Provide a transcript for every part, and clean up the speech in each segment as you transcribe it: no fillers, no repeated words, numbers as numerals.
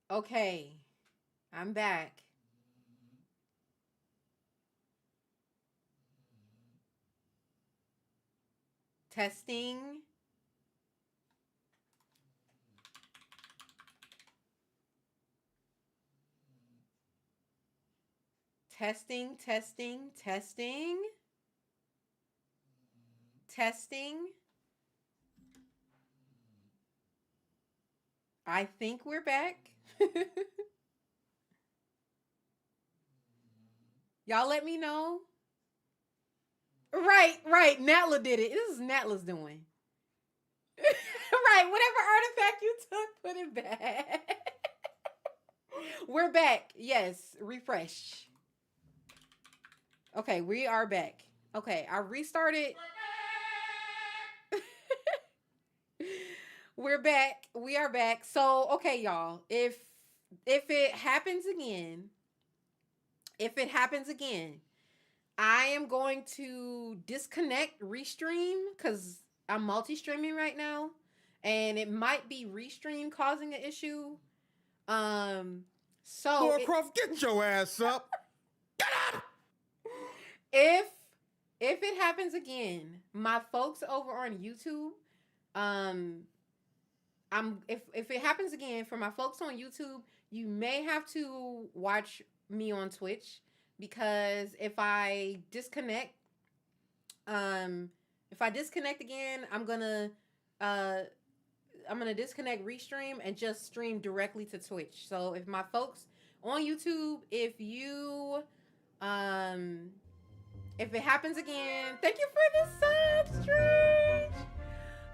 Okay, I'm back. Testing, testing, testing. I think we're back. Y'all let me know. Right, right. Natla did it. This is Natla's doing. Right, whatever artifact you took, put it back. We're back. Yes, refresh. Okay, we are back. Okay, I restarted. We're back. We are back. So, okay, y'all. If it happens again, if it happens again, I am going to disconnect restream because I'm multi-streaming right now, and it might be restream causing an issue. Um, so Warcraft, get your ass up. Get up. if if it happens again, my folks over on YouTube, um, if it happens again for my folks on YouTube, you may have to watch me on Twitch because um if I disconnect again, uh I'm gonna disconnect restream and just stream directly to Twitch. So if my folks on YouTube, um if it happens again, thank you for the sub, Strange.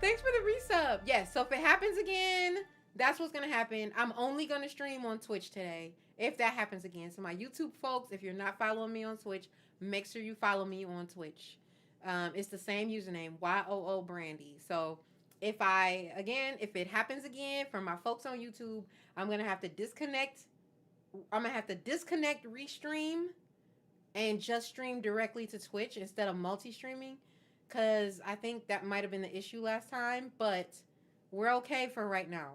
Thanks for the resub. Yes, so if it happens again, that's what's gonna happen. I'm only gonna stream on Twitch today. If that happens again. So my YouTube folks, if you're not following me on Twitch, make sure you follow me on Twitch. It's the same username, YOO Brandy. So if it happens again for my folks on YouTube, I'm gonna have to disconnect. I'm gonna have to disconnect restream and just stream directly to Twitch instead of multi-streaming because I think that might have been the issue last time, but we're okay for right now.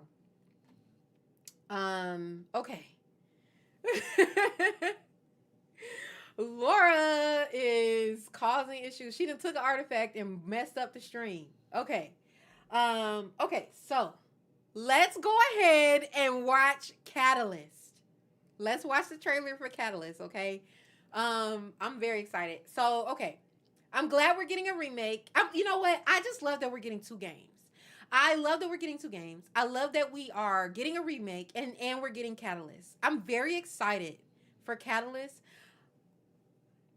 Okay. Laura is causing issues. She done took an artifact and messed up the stream. Okay. Okay, so let's go ahead and watch Catalyst. Let's watch the trailer for Catalyst, okay? I'm very excited. So, okay. I'm glad we're getting a remake. You know what? I just love that we're getting two games. I love that we're getting two games. I love that we are getting a remake and we're getting Catalyst. I'm very excited for Catalyst.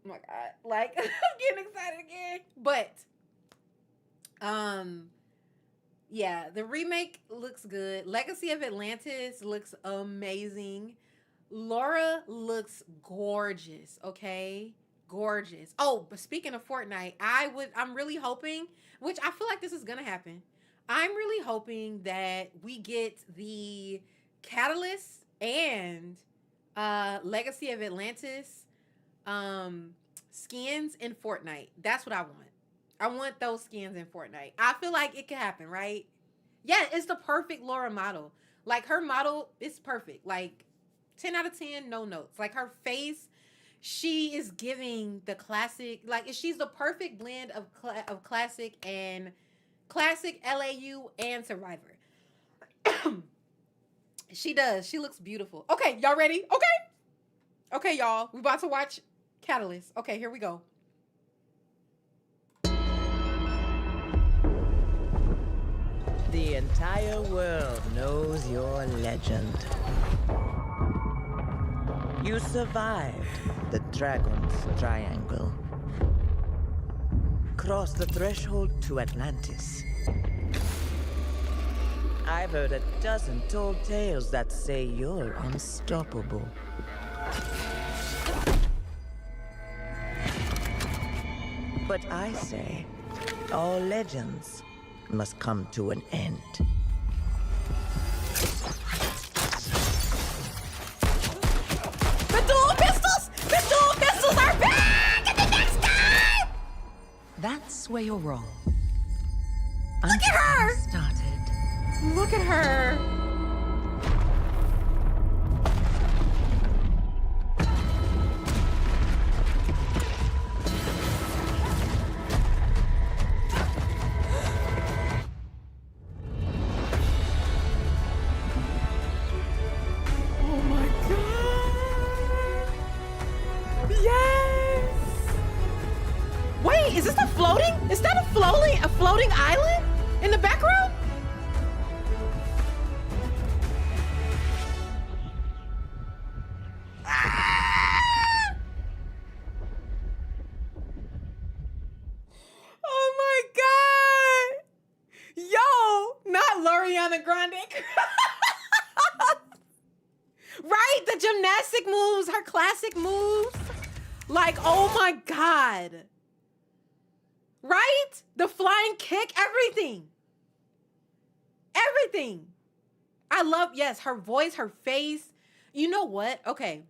Oh my god. Like I'm getting excited again. But um yeah, the remake looks good. Legacy of Atlantis looks amazing. Laura looks gorgeous, okay? Gorgeous. Oh, but speaking of Fortnite, I'm really hoping, which I feel like this is gonna happen. I'm really hoping that we get the Catalyst and Legacy of Atlantis skins in Fortnite. That's what I want. I want those skins in Fortnite. I feel like it could happen, right? Yeah, it's the perfect Laura model. Like her model is perfect. Like 10 out of 10, no notes. Like her face, she is giving the classic, like she's the perfect blend of classic LAU and Survivor. She does. She looks beautiful. Okay, y'all ready? Okay. Okay, y'all. We about to watch Catalyst. Okay, here we go. The entire world knows your legend. You survived the Dragon's Triangle. Crossed the threshold to Atlantis. I've heard a dozen tall tales that say you're unstoppable. But I say, all legends must come to an end. The dual pistols! The dual pistols are back in the next game! That's where you're wrong. Look at her! Started. Look at her. floating island in the background? Oh my god! Yo, not Loriana Grande. Right? The gymnastic moves, her classic moves. Like, oh my god. Right? The flying kick, everything. Everything. I love, yes, her voice, her face. You know what? Okay.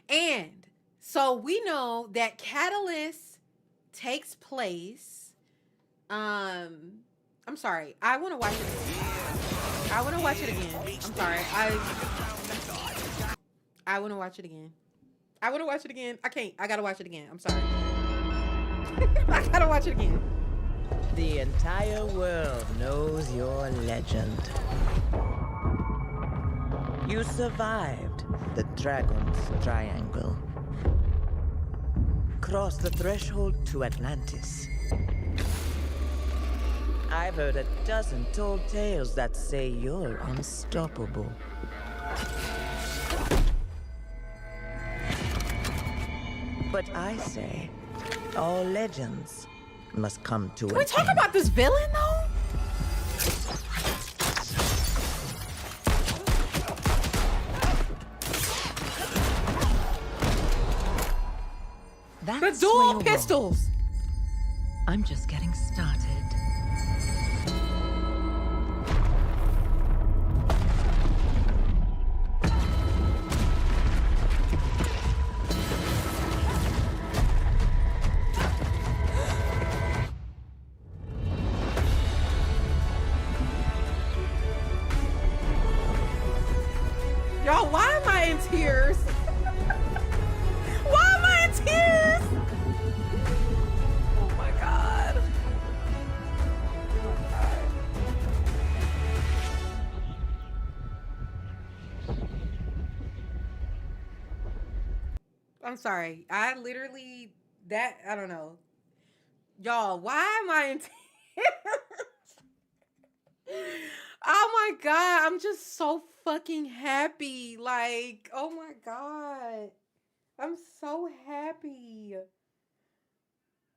And so we know that Catalyst takes place. I'm sorry. I want to watch it again. I want to watch it again. I'm sorry. I want to watch it again. I want to watch it again. I can't. I got to watch it again. I'm sorry. I got to watch it again. The entire world knows your legend. You survived the Dragon's Triangle. Crossed the threshold to Atlantis. I've heard a dozen told tales that say you're unstoppable. But I say, all legends must come to an end. Can we talk about this villain, though? That's The where dual you're pistols. wrong. I'm just getting started. Y'all, why am I in tears? Why am I in tears? Oh my god. I'm sorry. I literally, I don't know. Y'all, why am I in tears? Oh my god, I'm just so fucking happy. Like, oh my god. I'm so happy.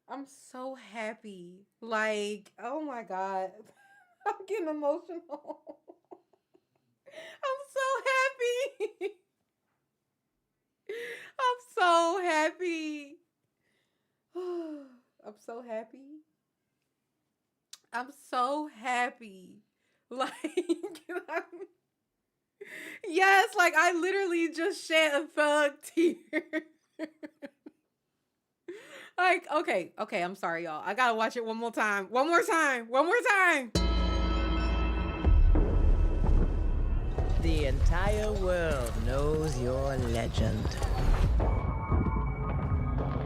I'm so happy. Like, oh my god. I'm getting emotional. I'm so happy. I'm so happy. I'm so happy. I'm so happy. Like, yes, like I literally just shed a thug tear. Like, okay, I'm sorry, y'all. I gotta watch it one more time. One more time. The entire world knows your legend.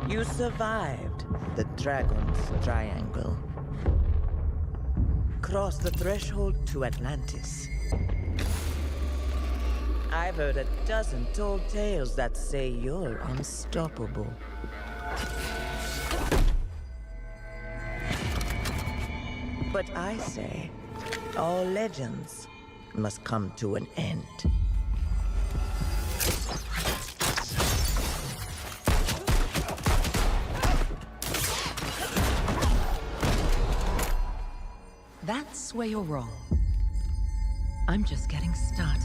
You survived the Dragon's Triangle. Crossed the threshold to Atlantis. I've heard a dozen told tales that say you're unstoppable. But I say, all legends must come to an end. That's where you're wrong. I'm just getting started.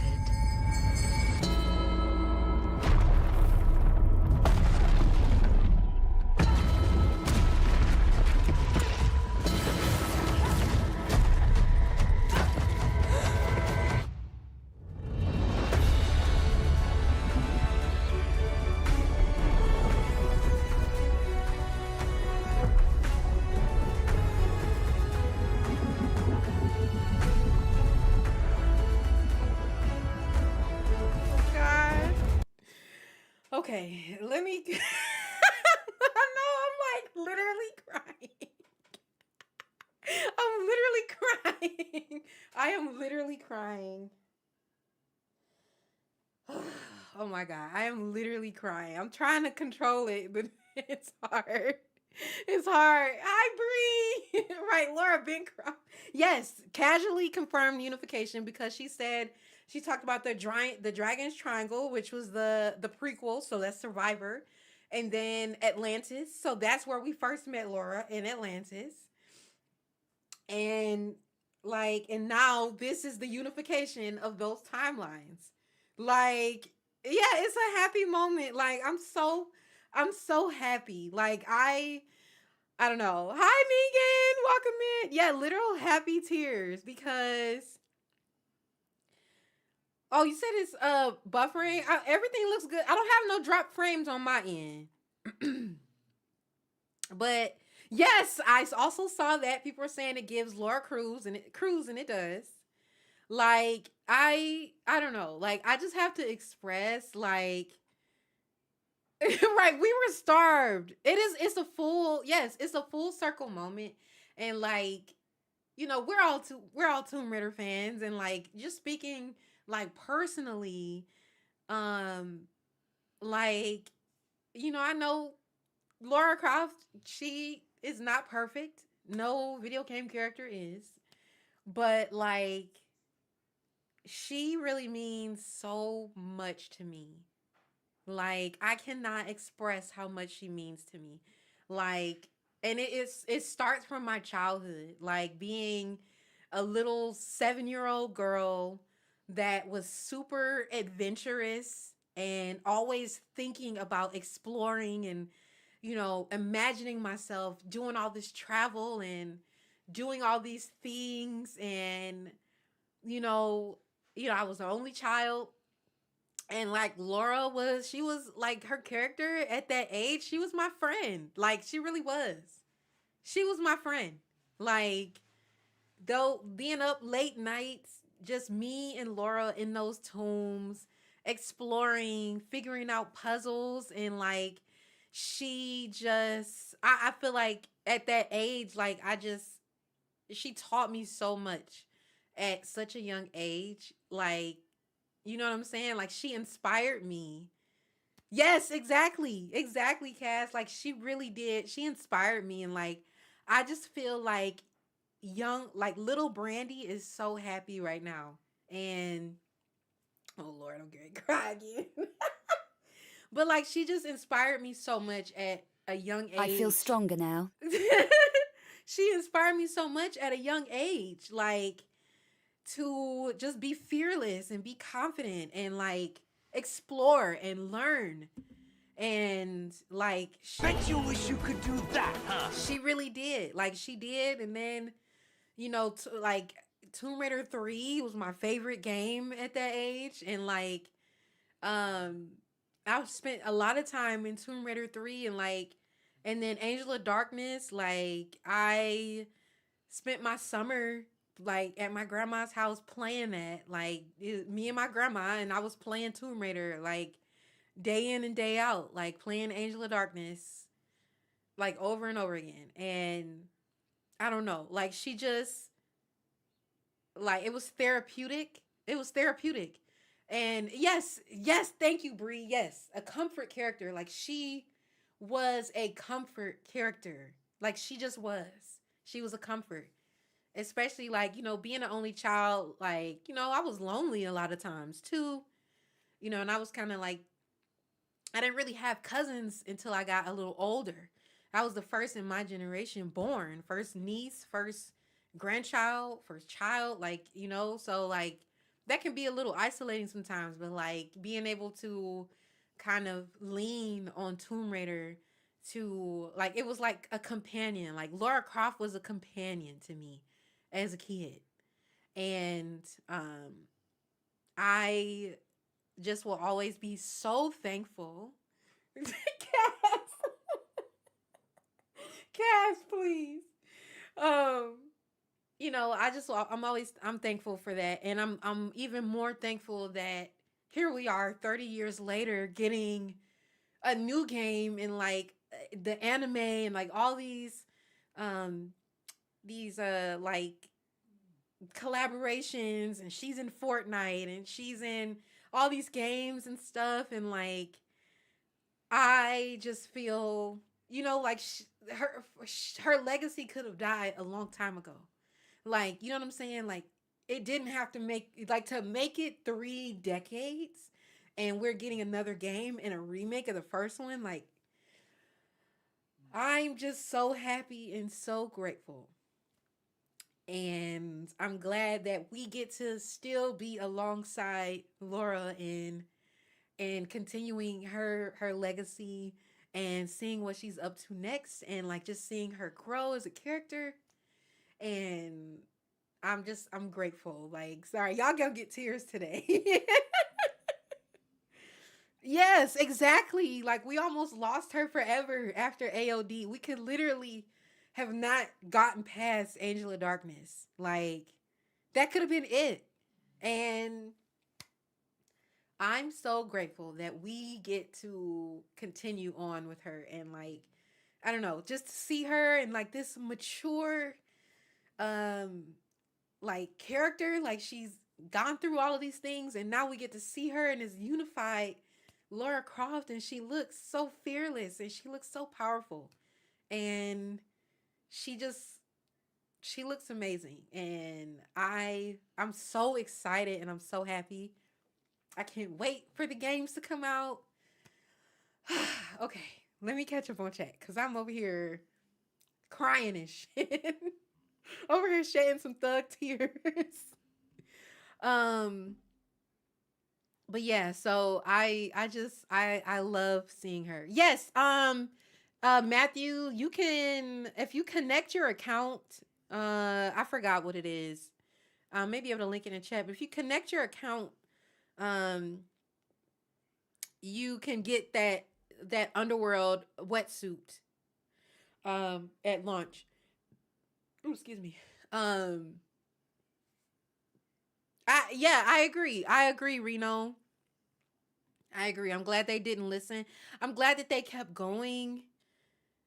God. Okay, let me. I know I'm like literally crying. I'm literally crying. I am literally crying. Oh my god, I am literally crying. I'm trying to control it, but it's hard. It's hard. Hi, Bree. Right, Laura Bancroft. Yes, casually confirmed unification because she said she talked about the Dragon's Triangle, which was the prequel, so that's Survivor, and then Atlantis. So that's where we first met Laura in Atlantis, and and now this is the unification of those timelines. Like, yeah, it's a happy moment. Like, I'm so happy. Like, I don't know. Hi, Megan. Welcome in. Yeah, literal happy tears because oh, you said it's buffering. Everything looks good. I don't have no drop frames on my end. But yes, I also saw that people are saying it gives Laura Cruz and it does. Like, I don't know. Like, I just have to express like right, we were starved. It's a full circle moment. And like, we're all Tomb Raider fans, and like, just speaking like personally, um like, I know Laura Croft, she is not perfect. No video game character is. But like, she really means so much to me. Like, I cannot express how much she means to me. Like, and it starts from my childhood, like being a little 7-year-old girl that was super adventurous and always thinking about exploring and imagining myself doing all this travel and doing all these things. And you know, I was the only child, and like, she was like, her character at that age, she was my friend. Like, she really was. She was my friend. Like, though, being up late nights, just me and Laura in those tombs, exploring, figuring out puzzles, and like, I feel like at that age, like, she taught me so much at such a young age. Like, you know what I'm saying? Like, she inspired me. Yes, exactly. Exactly, Cass. Like, she really did. She inspired me. And like, I just feel like little Brandy is so happy right now. And oh Lord, I'm getting cry again. But like, she just inspired me so much at a young age. I feel stronger now. She inspired me so much at a young age. Like, to just be fearless and be confident and like explore and learn. And like, Bet you wish you could do that, huh? she really did. Like, she did. And then, like, Tomb Raider 3 was my favorite game at that age. And like, I've spent a lot of time in Tomb Raider 3, and like, and then Angel of Darkness. Like, I spent my summer like at my grandma's house playing that. Like, me and my grandma, and I was playing Tomb Raider like day in and day out, like playing Angel of Darkness like over and over again. And I don't know, like, she just, like, it was therapeutic. It was therapeutic. And yes, thank you, Bree. Yes, a comfort character. Like, she was a comfort character. Like, she just was. She was a comfort. Especially like, being an only child, like, I was lonely a lot of times too. And I was kind of like, I didn't really have cousins until I got a little older. I was the first in my generation born, first niece, first grandchild, first child, like, so like, that can be a little isolating sometimes. But like, being able to kind of lean on Tomb Raider to, like, it was like a companion. Like, Laura Croft was a companion to me as a kid. And I just will always be so thankful. Cass, please. I'm thankful for that. And I'm even more thankful that here we are 30 years later getting a new game, and like the anime, and like all these like collaborations, and she's in Fortnite, and she's in all these games and stuff. And like, I just feel, you know, like her legacy could have died a long time ago. Like, you know what I'm saying? Like, it didn't have to to make it 3 decades and we're getting another game and a remake of the first one. Like, I'm just so happy and so grateful. And I'm glad that we get to still be alongside Laura and continuing her legacy and seeing what she's up to next, and like just seeing her grow as a character. And I'm grateful. Like, sorry, y'all gonna get tears today. Yes, exactly. Like, we almost lost her forever after AOD. We could literally have not gotten past Angel of Darkness. Like, that could have been it. And I'm so grateful that we get to continue on with her, and like, I don't know, just to see her and like this mature like character, like she's gone through all of these things and now we get to see her in this unified Lara Croft, and she looks so fearless and she looks so powerful, and she looks amazing. And I'm so excited and I'm so happy. I can't wait for the games to come out. Okay, let me catch up on chat because I'm over here crying and shit. Over here shedding some thug tears. But yeah, so I love seeing her. Yes, Matthew, you can, if you connect your account, I forgot what it is. Maybe able to link it in chat, but if you connect your account, you can get that Underworld wetsuit at launch. Ooh, excuse me. I agree, Reno. I agree. I'm glad they didn't listen. I'm glad that they kept going.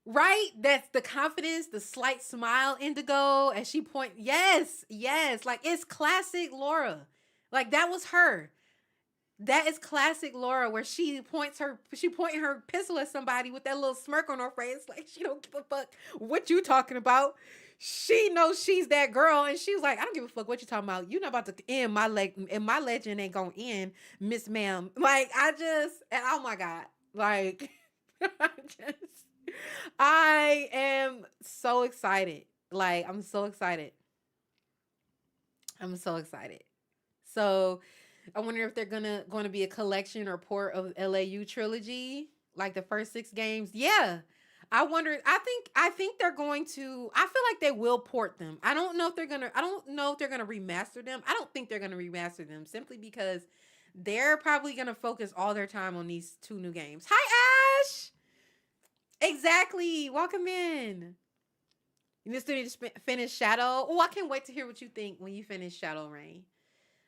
Right? That's the confidence, the slight smile, Indigo, as she yes. Like, it's classic Laura. Like, that was her. That is classic Laura, where she pointing her pistol at somebody with that little smirk on her face, like she don't give a fuck what you talking about. She knows she's that girl, and she's like, I don't give a fuck what you talking about. You're not about to end my and my legend ain't gonna end, Miss Ma'am. Like, oh my God. Like, I am so excited. Like, I'm so excited. So I wonder if they're going to be a collection or port of LAU trilogy, like the first 6 games. Yeah. I wonder, I think they're going to, I feel like they will port them. I don't know if they're going to remaster them. I don't think they're going to remaster them, simply because they're probably going to focus all their time on these 2 new games. Hi, Ash. Exactly. Welcome in. You still need to finish Shadow. Oh, I can't wait to hear what you think when you finish Shadow Rain.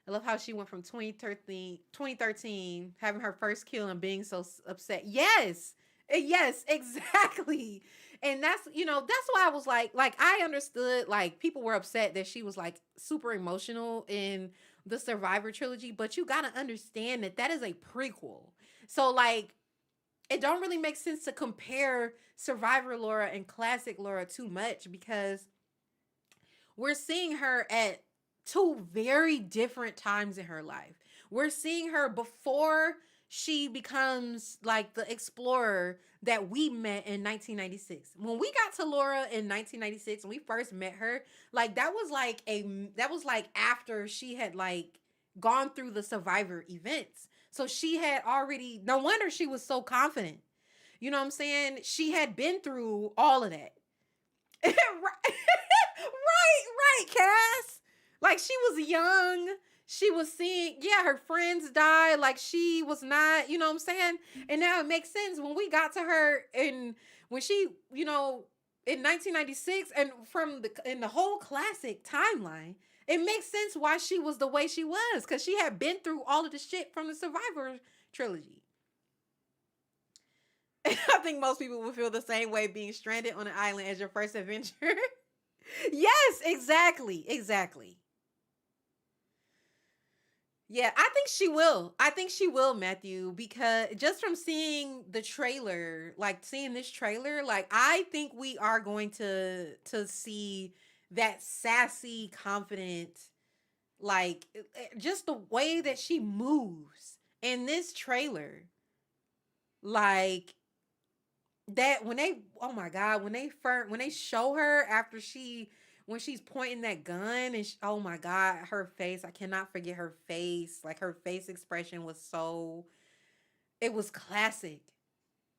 I love how she went from 2013, having her first kill and being so upset. Yes, exactly. And that's why I was like I understood, like, people were upset that she was like super emotional in the Survivor trilogy, but you got to understand that is a prequel. So, like, it don't really make sense to compare Survivor Laura and classic Laura too much, because we're seeing her at 2 very different times in her life. We're seeing her before she becomes like the explorer that we met in 1996. When we got to Laura in 1996, when we first met her, like, that was like after she had like gone through the Survivor events. So she had already, no wonder she was so confident. You know what I'm saying? She had been through all of that. right, Cass. Like, she was young. She was seeing, her friends died. Like, she was not, you know what I'm saying? And now it makes sense when we got to her when she, in 1996, and in the whole classic timeline, it makes sense why she was the way she was, because she had been through all of the shit from the Survivor trilogy. I think most people will feel the same way being stranded on an island as your first adventure. Yes, exactly. Yeah, I think she will. I think she will, Matthew, because just from seeing the trailer, like seeing this trailer, like I think we are going to see that sassy, confident, like just the way that she moves in this trailer. Like that when they, oh my god, when they show her after she, when she's pointing that gun and oh my god, her face, I cannot forget her face. Like her face expression was so, it was classic.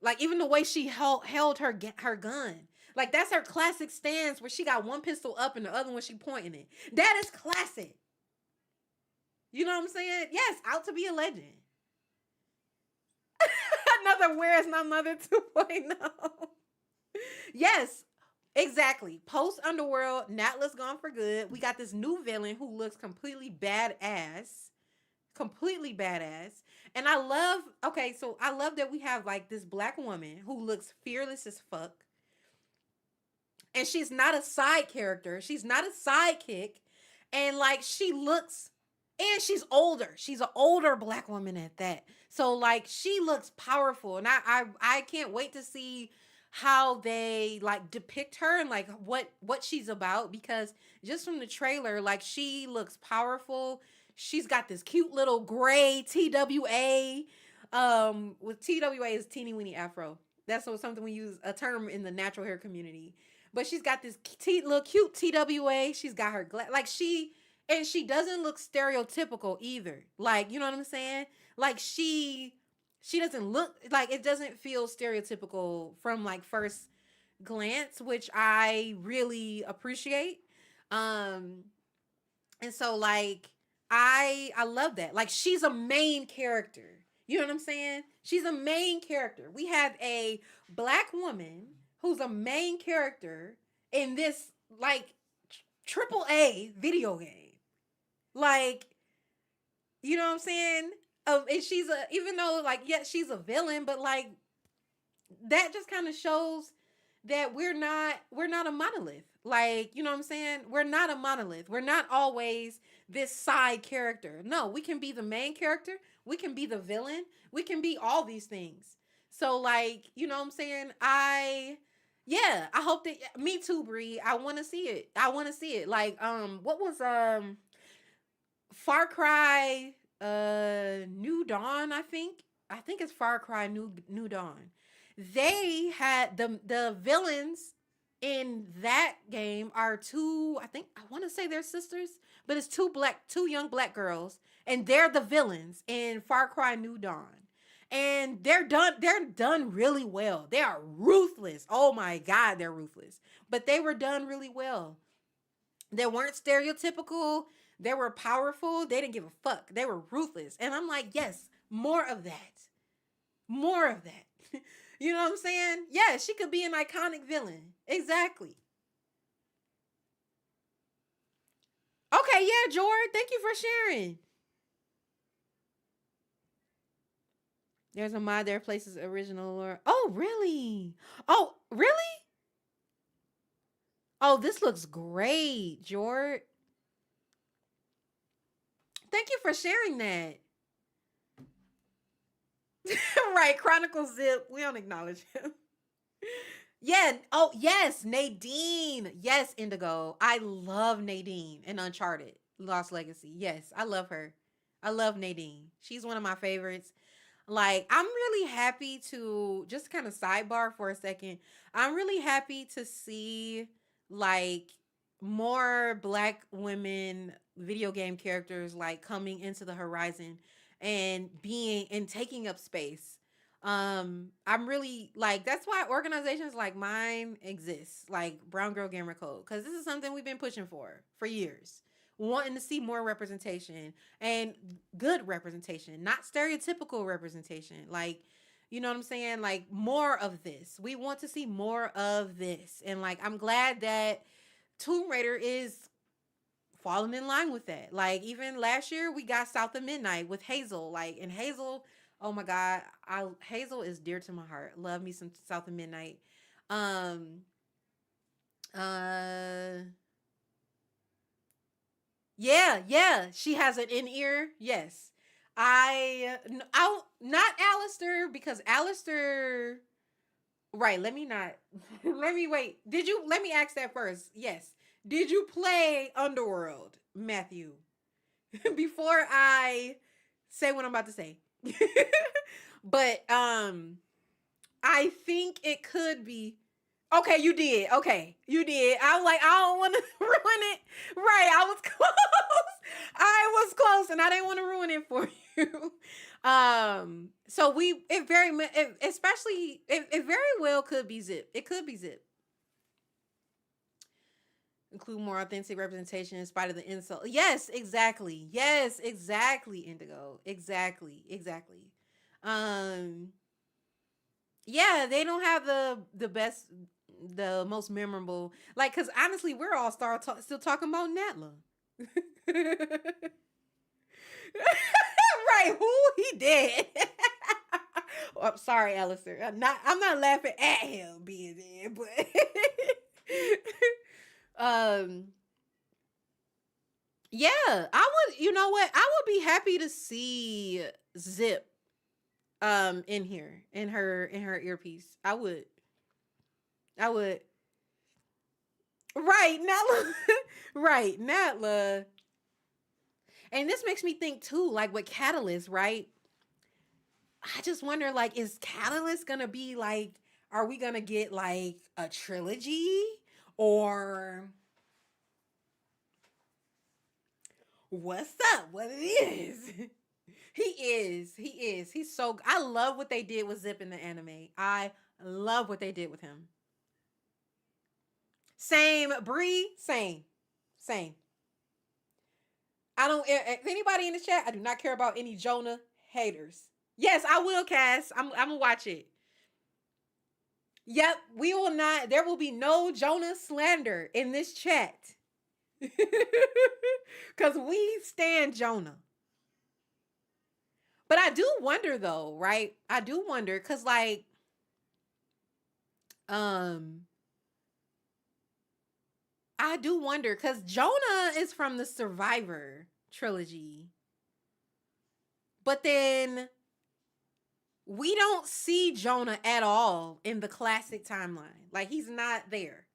Like even the way she held her gun, like that's her classic stance where she got one pistol up and the other one she pointing it. That is classic. You know what I'm saying? Yes, out to be a legend. Another Where's My Mother 2.0. Yes, exactly. Post Underworld, Natla's gone for good. We got this new villain who looks completely badass. Completely badass. And I love, okay, so I love that we have like this black woman who looks fearless as fuck. And she's not a side character. She's not a sidekick. And like she looks, and she's older. She's an older black woman at that. So like she looks powerful. And I can't wait to see how they like depict her and like what she's about, because just from the trailer, like she looks powerful. She's got this cute little gray TWA. With TWA is teeny weeny afro. That's something we use, a term in the natural hair community. But she's got this little cute TWA. She's got her like she doesn't look stereotypical either. Like, you know what I'm saying? Like she doesn't look like, it doesn't feel stereotypical from like first glance, which I really appreciate. And so like I love that. Like she's a main character. You know what I'm saying? She's a main character. We have a black woman who's a main character in this like triple A video game. Like, you know what I'm saying? And she's even though like, yeah, she's a villain, but like that just kind of shows that we're not a monolith. Like, you know what I'm saying? We're not a monolith. We're not always this side character. No, we can be the main character. We can be the villain. We can be all these things. So like, you know what I'm saying? I hope that, me too, Bree. I want to see it. Like, what was, Far Cry, New Dawn, I think it's Far Cry New Dawn. They had the villains in that game are two, I want to say they're sisters, but it's two young black girls, and they're the villains in Far Cry New Dawn. And they're done really well. They are ruthless. Oh my God, they're ruthless. But they were done really well. They weren't stereotypical. They were powerful. They didn't give a fuck. They were ruthless. And I'm like, yes, more of that. More of that. You know what I'm saying? Yeah, she could be an iconic villain. Exactly. Okay, yeah, George, thank you for sharing. There's a mod there places original lore. Oh, really? Oh, really? Oh, this looks great, George. Thank you for sharing that. Right, Chronicle Zip. We don't acknowledge him. Yeah. Oh, yes, Nadine. Yes, Indigo. I love Nadine in Uncharted Lost Legacy. Yes, I love her. I love Nadine. She's one of my favorites. Like, I'm really happy to, just kind of sidebar for a second, I'm really happy to see like more black women video game characters like coming into the horizon and being and taking up space. I'm really like, that's why organizations like mine exist, like Brown Girl Gamer Code, because this is something we've been pushing for years, wanting to see more representation and good representation, not stereotypical representation. Like, you know what I'm saying? Like more of this. We want to see more of this. And like, I'm glad that Tomb Raider is falling in line with that. Like even last year we got South of Midnight with Hazel. Like, and Hazel, oh my God, Hazel is dear to my heart. Love me some South of Midnight. Yeah. She has an in-ear. Yes. I not Alistair, because Alistair. Right. Let me not. Let me wait. Let me ask that first. Yes. Did you play Underworld, Matthew? Before I say what I'm about to say. But I think it could be. Okay, you did. Okay, you did. I was like, I don't want to ruin it. Right, I was close. I was close, and I didn't want to ruin it for you. So it very well could be Zip. It could be Zip. Include more authentic representation in spite of the insult. Yes, exactly. Yes, exactly, Indigo. Exactly. Yeah, they don't have the best, the most memorable, like, because honestly, we're all still talking about Natla. Right, who he dead. Oh, I'm sorry, Alistair. I'm not laughing at him being dead, but yeah, you know what? I would be happy to see Zip in here, in her earpiece. I would. Right, Natla. Right, Natla. And this makes me think too, like with Catalyst, right? I just wonder, like, is Catalyst gonna be like, are we gonna get like a trilogy? Or what's up? What it is? He is. He's so, I love what they did with Zip in the anime. I love what they did with him. Same, Bree, same. I don't, if anybody in the chat, I do not care about any Jonah haters. Yes, I will, Cass. I'm gonna watch it. Yep, we will not, there will be no Jonah slander in this chat. Because we stand Jonah. But I do wonder though, right? I do wonder, because like, I do wonder, because Jonah is from the Survivor trilogy. But then we don't see Jonah at all in the classic timeline. Like, he's not there.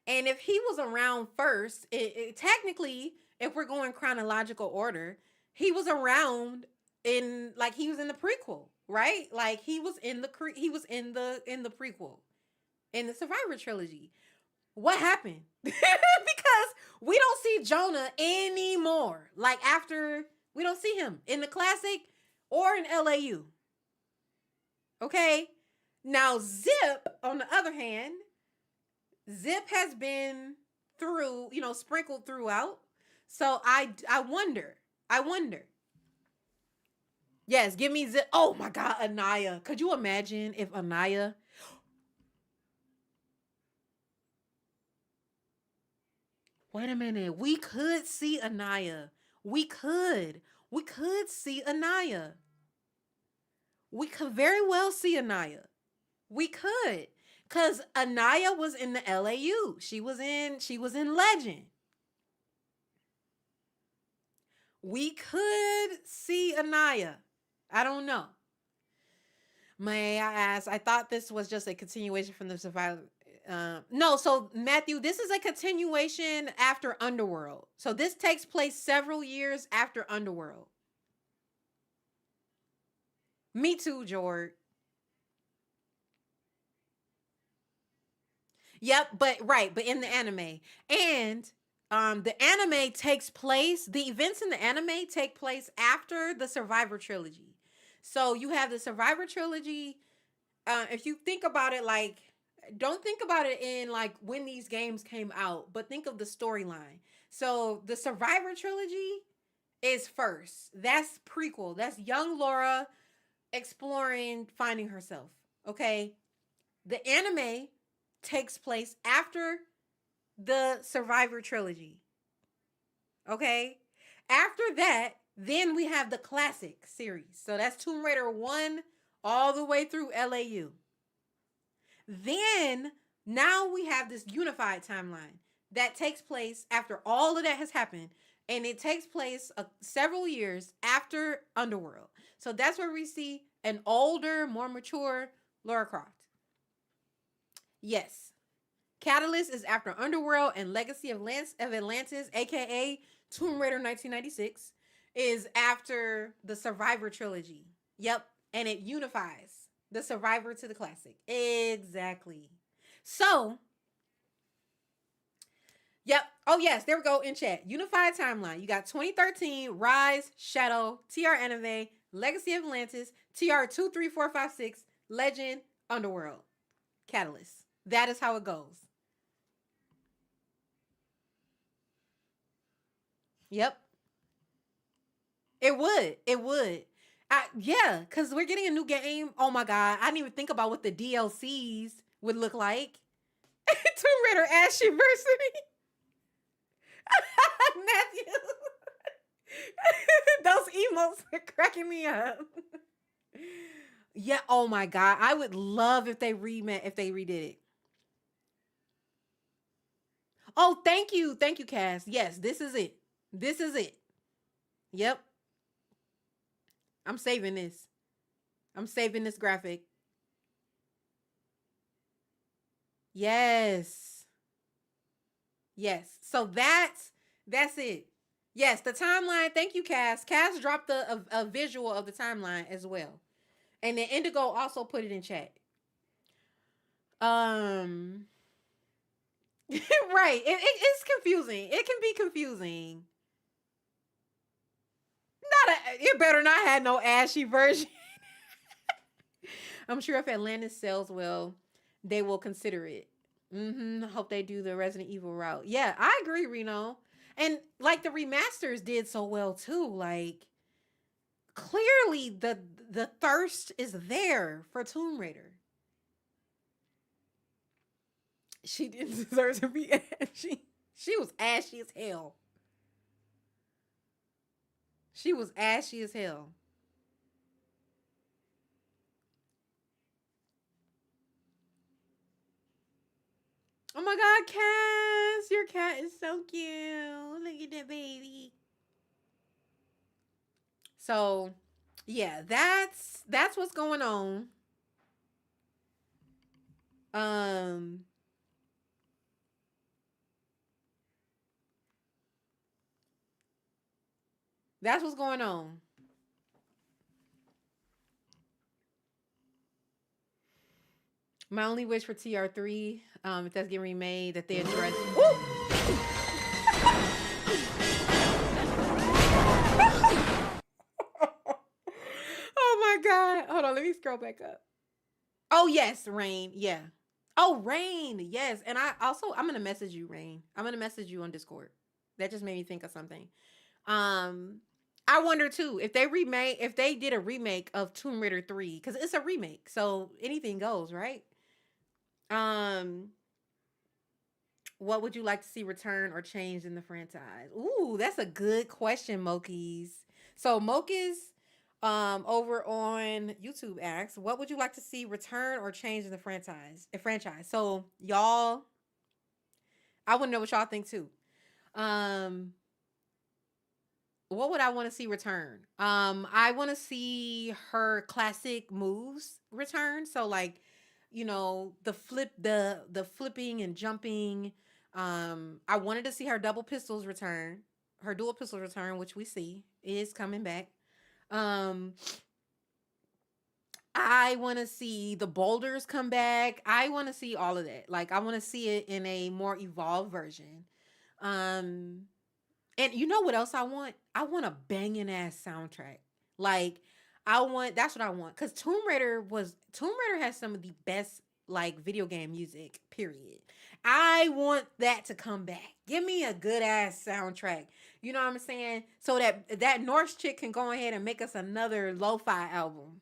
And if he was around first, technically, if we're going chronological order, he was around in, like, he was in the prequel, right? Like, he was in the prequel, in the Survivor trilogy. What happened? Because we don't see Jonah anymore. Like, after, we don't see him in the classic or in LAU. Okay? Now, Zip, on the other hand, Zip has been through, sprinkled throughout. So I wonder. Yes, give me Zip. Oh my God, Anaya. Could you imagine if Anaya... Wait a minute. We could see Anaya. We could see Anaya. We could very well see Anaya. We could. Because Anaya was in the LAU. She was in Legend. We could see Anaya. I don't know. May I ask, I thought this was just a continuation from the Survivor. No, so Matthew, this is a continuation after Underworld. So this takes place several years after Underworld. Me too, George. Yep, but in the anime. And the events in the anime take place after the Survivor trilogy. So you have the Survivor trilogy. If you think about it, like, don't think about it in like when these games came out, but think of the storyline. So the Survivor trilogy is first. That's prequel. That's young Laura exploring, finding herself. Okay. The anime takes place after the Survivor trilogy. Okay. After that, then we have the classic series. So that's Tomb Raider 1 all the way through LAU. Then now we have this unified timeline that takes place after all of that has happened. and it takes place several years after Underworld. So that's where we see an older, more mature Lara Croft. Yes. Catalyst is after Underworld, and Legacy of Atlantis, aka Tomb Raider 1996, is after the Survivor trilogy. Yep. And it unifies the Survivor to the classic. Exactly. So, yep. Oh, yes. There we go in chat. Unified timeline. You got 2013, Rise, Shadow, TR Anime, Legacy of Atlantis, TR 23456, Legend, Underworld, Catalyst. That is how it goes. Yep. It would. It would. Yeah, because we're getting a new game. Oh my God. I didn't even think about what the DLCs would look like. Tomb Raider Ashiversary. Matthew. Those emotes are cracking me up. Yeah, oh my God. I would love if they redid it. Oh, thank you. Thank you, Cass. Yes, this is it. This is it. Yep. I'm saving this. I'm saving this graphic. Yes. Yes. So that's it. Yes, the timeline. Thank you, Cass. Cass dropped a visual of the timeline as well. And then Indigo also put it in chat. Right. It's confusing. It can be confusing. It better not have no ashy version. I'm sure if Atlantis sells well, they will consider it. Hope they do the Resident Evil route. Yeah, I agree, Reno. And like the remasters did so well too. Like clearly the thirst is there for Tomb Raider. She didn't deserve to be ashy. She was ashy as hell. She was ashy as hell. Oh my God, Cass, your cat is so cute. Look at that baby. So, yeah, that's what's going on. That's what's going on. My only wish for TR3, if that's getting remade, that they address. Oh my God. Hold on, let me scroll back up. Oh, yes, Rain. Yeah. Oh, Rain. Yes. And I'm going to message you, Rain. I'm going to message you on Discord. That just made me think of something. I wonder too if they did a remake of Tomb Raider 3, because it's a remake, so anything goes, right? What would you like to see return or change in the franchise? Ooh, that's a good question, Mokies. So Mokies over on YouTube asks, what would you like to see return or change in the franchise? So y'all, I want to know what y'all think too. What would I want to see return? I want to see her classic moves return. So like, you know, the flipping and jumping. I wanted to see her double pistols return, her dual pistols return, which we see is coming back. I want to see the boulders come back. I want to see all of that. Like, I want to see it in a more evolved version. And you know what else I want? I want a banging ass soundtrack. Like, that's what I want. Cause Tomb Raider has some of the best like video game music, period. I want that to come back. Give me a good ass soundtrack. You know what I'm saying? So that Norse chick can go ahead and make us another lo-fi album.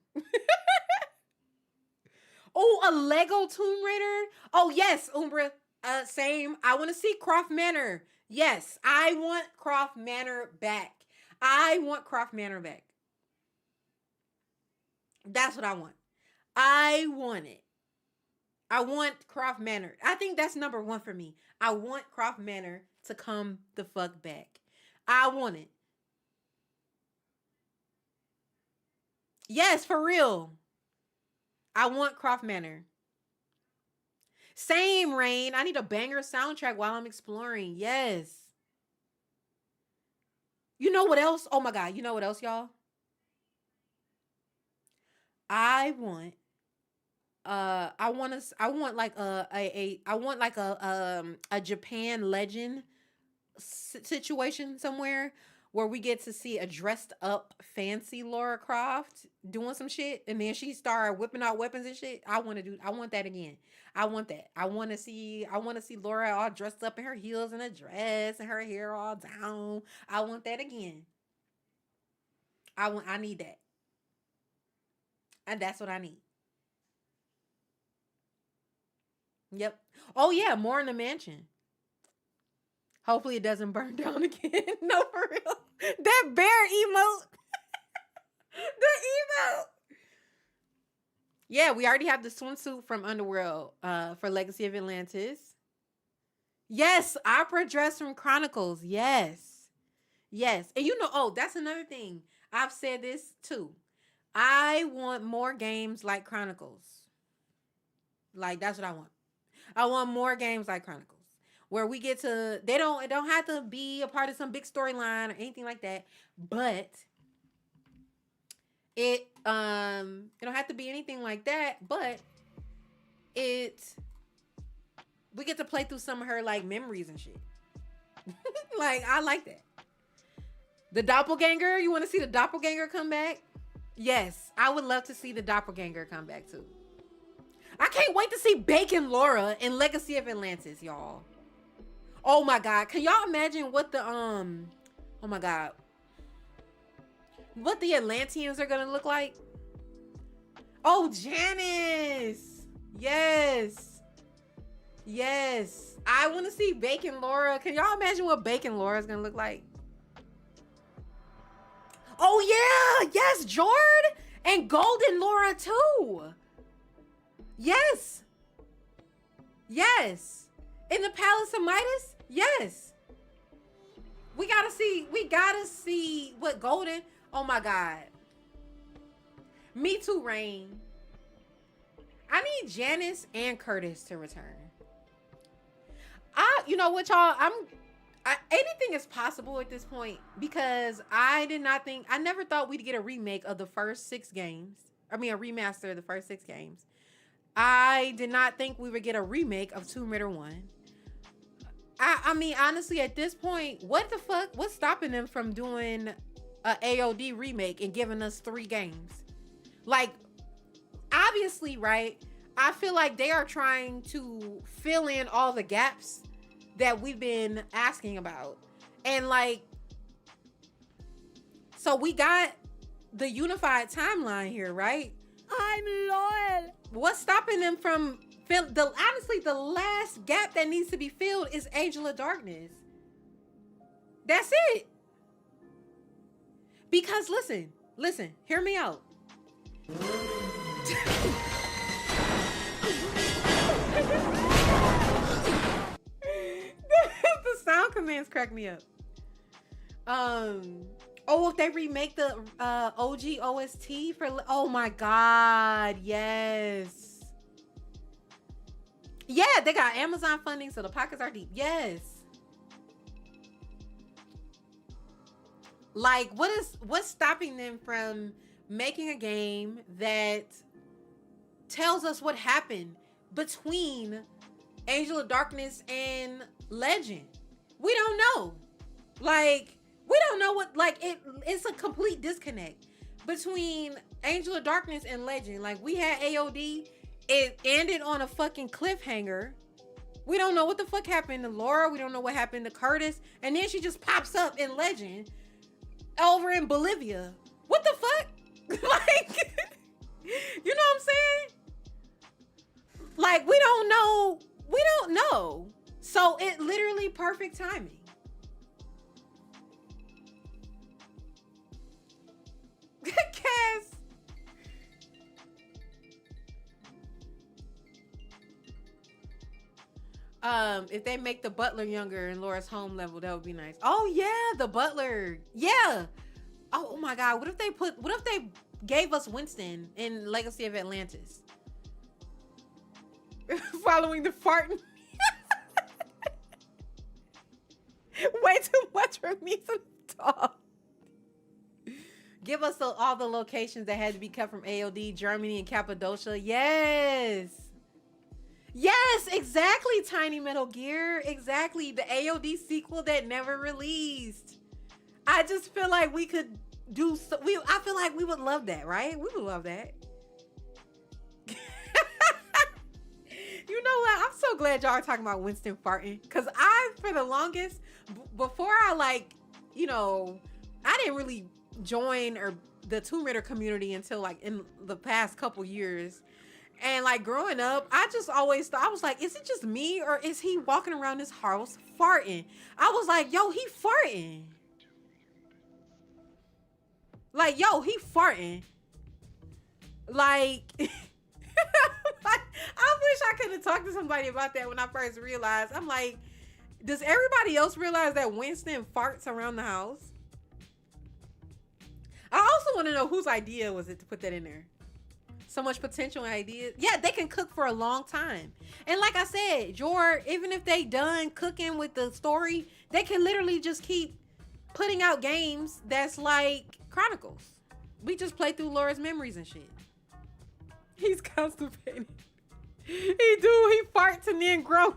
Oh, a Lego Tomb Raider? Oh, yes, Umbra. Same. I want to see Croft Manor. Yes, I want Croft Manor back. I want Croft Manor back. That's what I want. I want it. I want Croft Manor. I think that's number one for me. I want Croft Manor to come the fuck back. I want it. Yes, for real. I want Croft Manor. Same, Rain. I need a banger soundtrack while I'm exploring. Yes. You know what else? Oh my God. You know what else, y'all? I want a Japan Legend situation somewhere where we get to see a dressed up fancy Lara Croft doing some shit and then she started whipping out weapons and shit. I want that again. I want that. I want to see Laura all dressed up in her heels and a dress and her hair all down. I want that again. I need that. And that's what I need. Yep. Oh yeah, more in the mansion. Hopefully it doesn't burn down again. No, for real. That bear emote. The emote. Yeah, we already have the swimsuit from Underworld for Legacy of Atlantis. Yes, opera dress from Chronicles. Yes. Yes. And you know, oh, that's another thing. I've said this too. I want more games like Chronicles. Like, that's what I want. I want more games like Chronicles where we get to, it don't have to be a part of some big storyline or anything like that, but it don't have to be anything like that, but we get to play through some of her like memories and shit. Like, I like that. The doppelganger, you want to see the doppelganger come back? Yes, I would love to see the doppelganger come back too. I can't wait to see Bacon Laura in Legacy of Atlantis, y'all. Oh my God. Can y'all imagine what the, oh my God, what the Atlanteans are going to look like? Oh, Janice. Yes. Yes. I want to see Bacon Laura. Can y'all imagine what Bacon Laura is going to look like? Oh yeah. Yes. Jord and Golden Laura too. Yes. Yes. In the Palace of Midas? Yes. We gotta see what Golden. Oh my God. Me too, Rain. I need Janice and Curtis to return. You know what, y'all? Anything is possible at this point because I never thought we'd get a remake of the first 6 games. I mean, a remaster of the first 6 games. I did not think we would get a remake of Tomb Raider 1. I mean, honestly, at this point, what the fuck? What's stopping them from doing a AOD remake and giving us 3 games? Like, obviously, right? I feel like they are trying to fill in all the gaps that we've been asking about. And like, so we got the unified timeline here, right? I'm loyal. What's stopping them from honestly, the last gap that needs to be filled is Angel of Darkness. That's it. Because listen, hear me out. The sound commands crack me up. Oh, if they remake the OG OST for, oh my God, yes. Yeah, they got Amazon funding, so the pockets are deep. Yes. Like, what's stopping them from making a game that tells us what happened between Angel of Darkness and Legend? We don't know. Like, we don't know what, like, it's a complete disconnect between Angel of Darkness and Legend. Like, we had AOD. It ended on a fucking cliffhanger. We don't know what the fuck happened to Laura. We don't know what happened to Curtis. And then she just pops up in Legend over in Bolivia. What the fuck? Like, you know what I'm saying? Like, we don't know. We don't know. So it literally perfect timing. Cass. If they make the butler younger and Laura's home level, that would be nice. Oh yeah, the butler. Yeah. Oh my God. What if they gave us Winston in Legacy of Atlantis? Following the farting. Way too much for me to talk. Give us all the locations that had to be cut from AOD, Germany and Cappadocia. Yes. Yes, exactly, Tiny Metal Gear. Exactly. The AOD sequel that never released. I just feel like we could do I feel like we would love that, right? We would love that. You know what? I'm so glad y'all are talking about Winston farting. Because for the longest, before I I didn't really join the Tomb Raider community until like in the past couple years. And like growing up, I just always thought, I was like, is it just me or is he walking around this house farting? I was like, yo, he farting. Like, yo, he farting. Like, I wish I could have talked to somebody about that when I first realized. I'm like, does everybody else realize that Winston farts around the house? I also want to know whose idea was it to put that in there. So much potential ideas. Yeah, they can cook for a long time. And like I said, Jor, even if they done cooking with the story, they can literally just keep putting out games that's like Chronicles. We just play through Laura's memories and shit. He's constipated. He farts and then grows.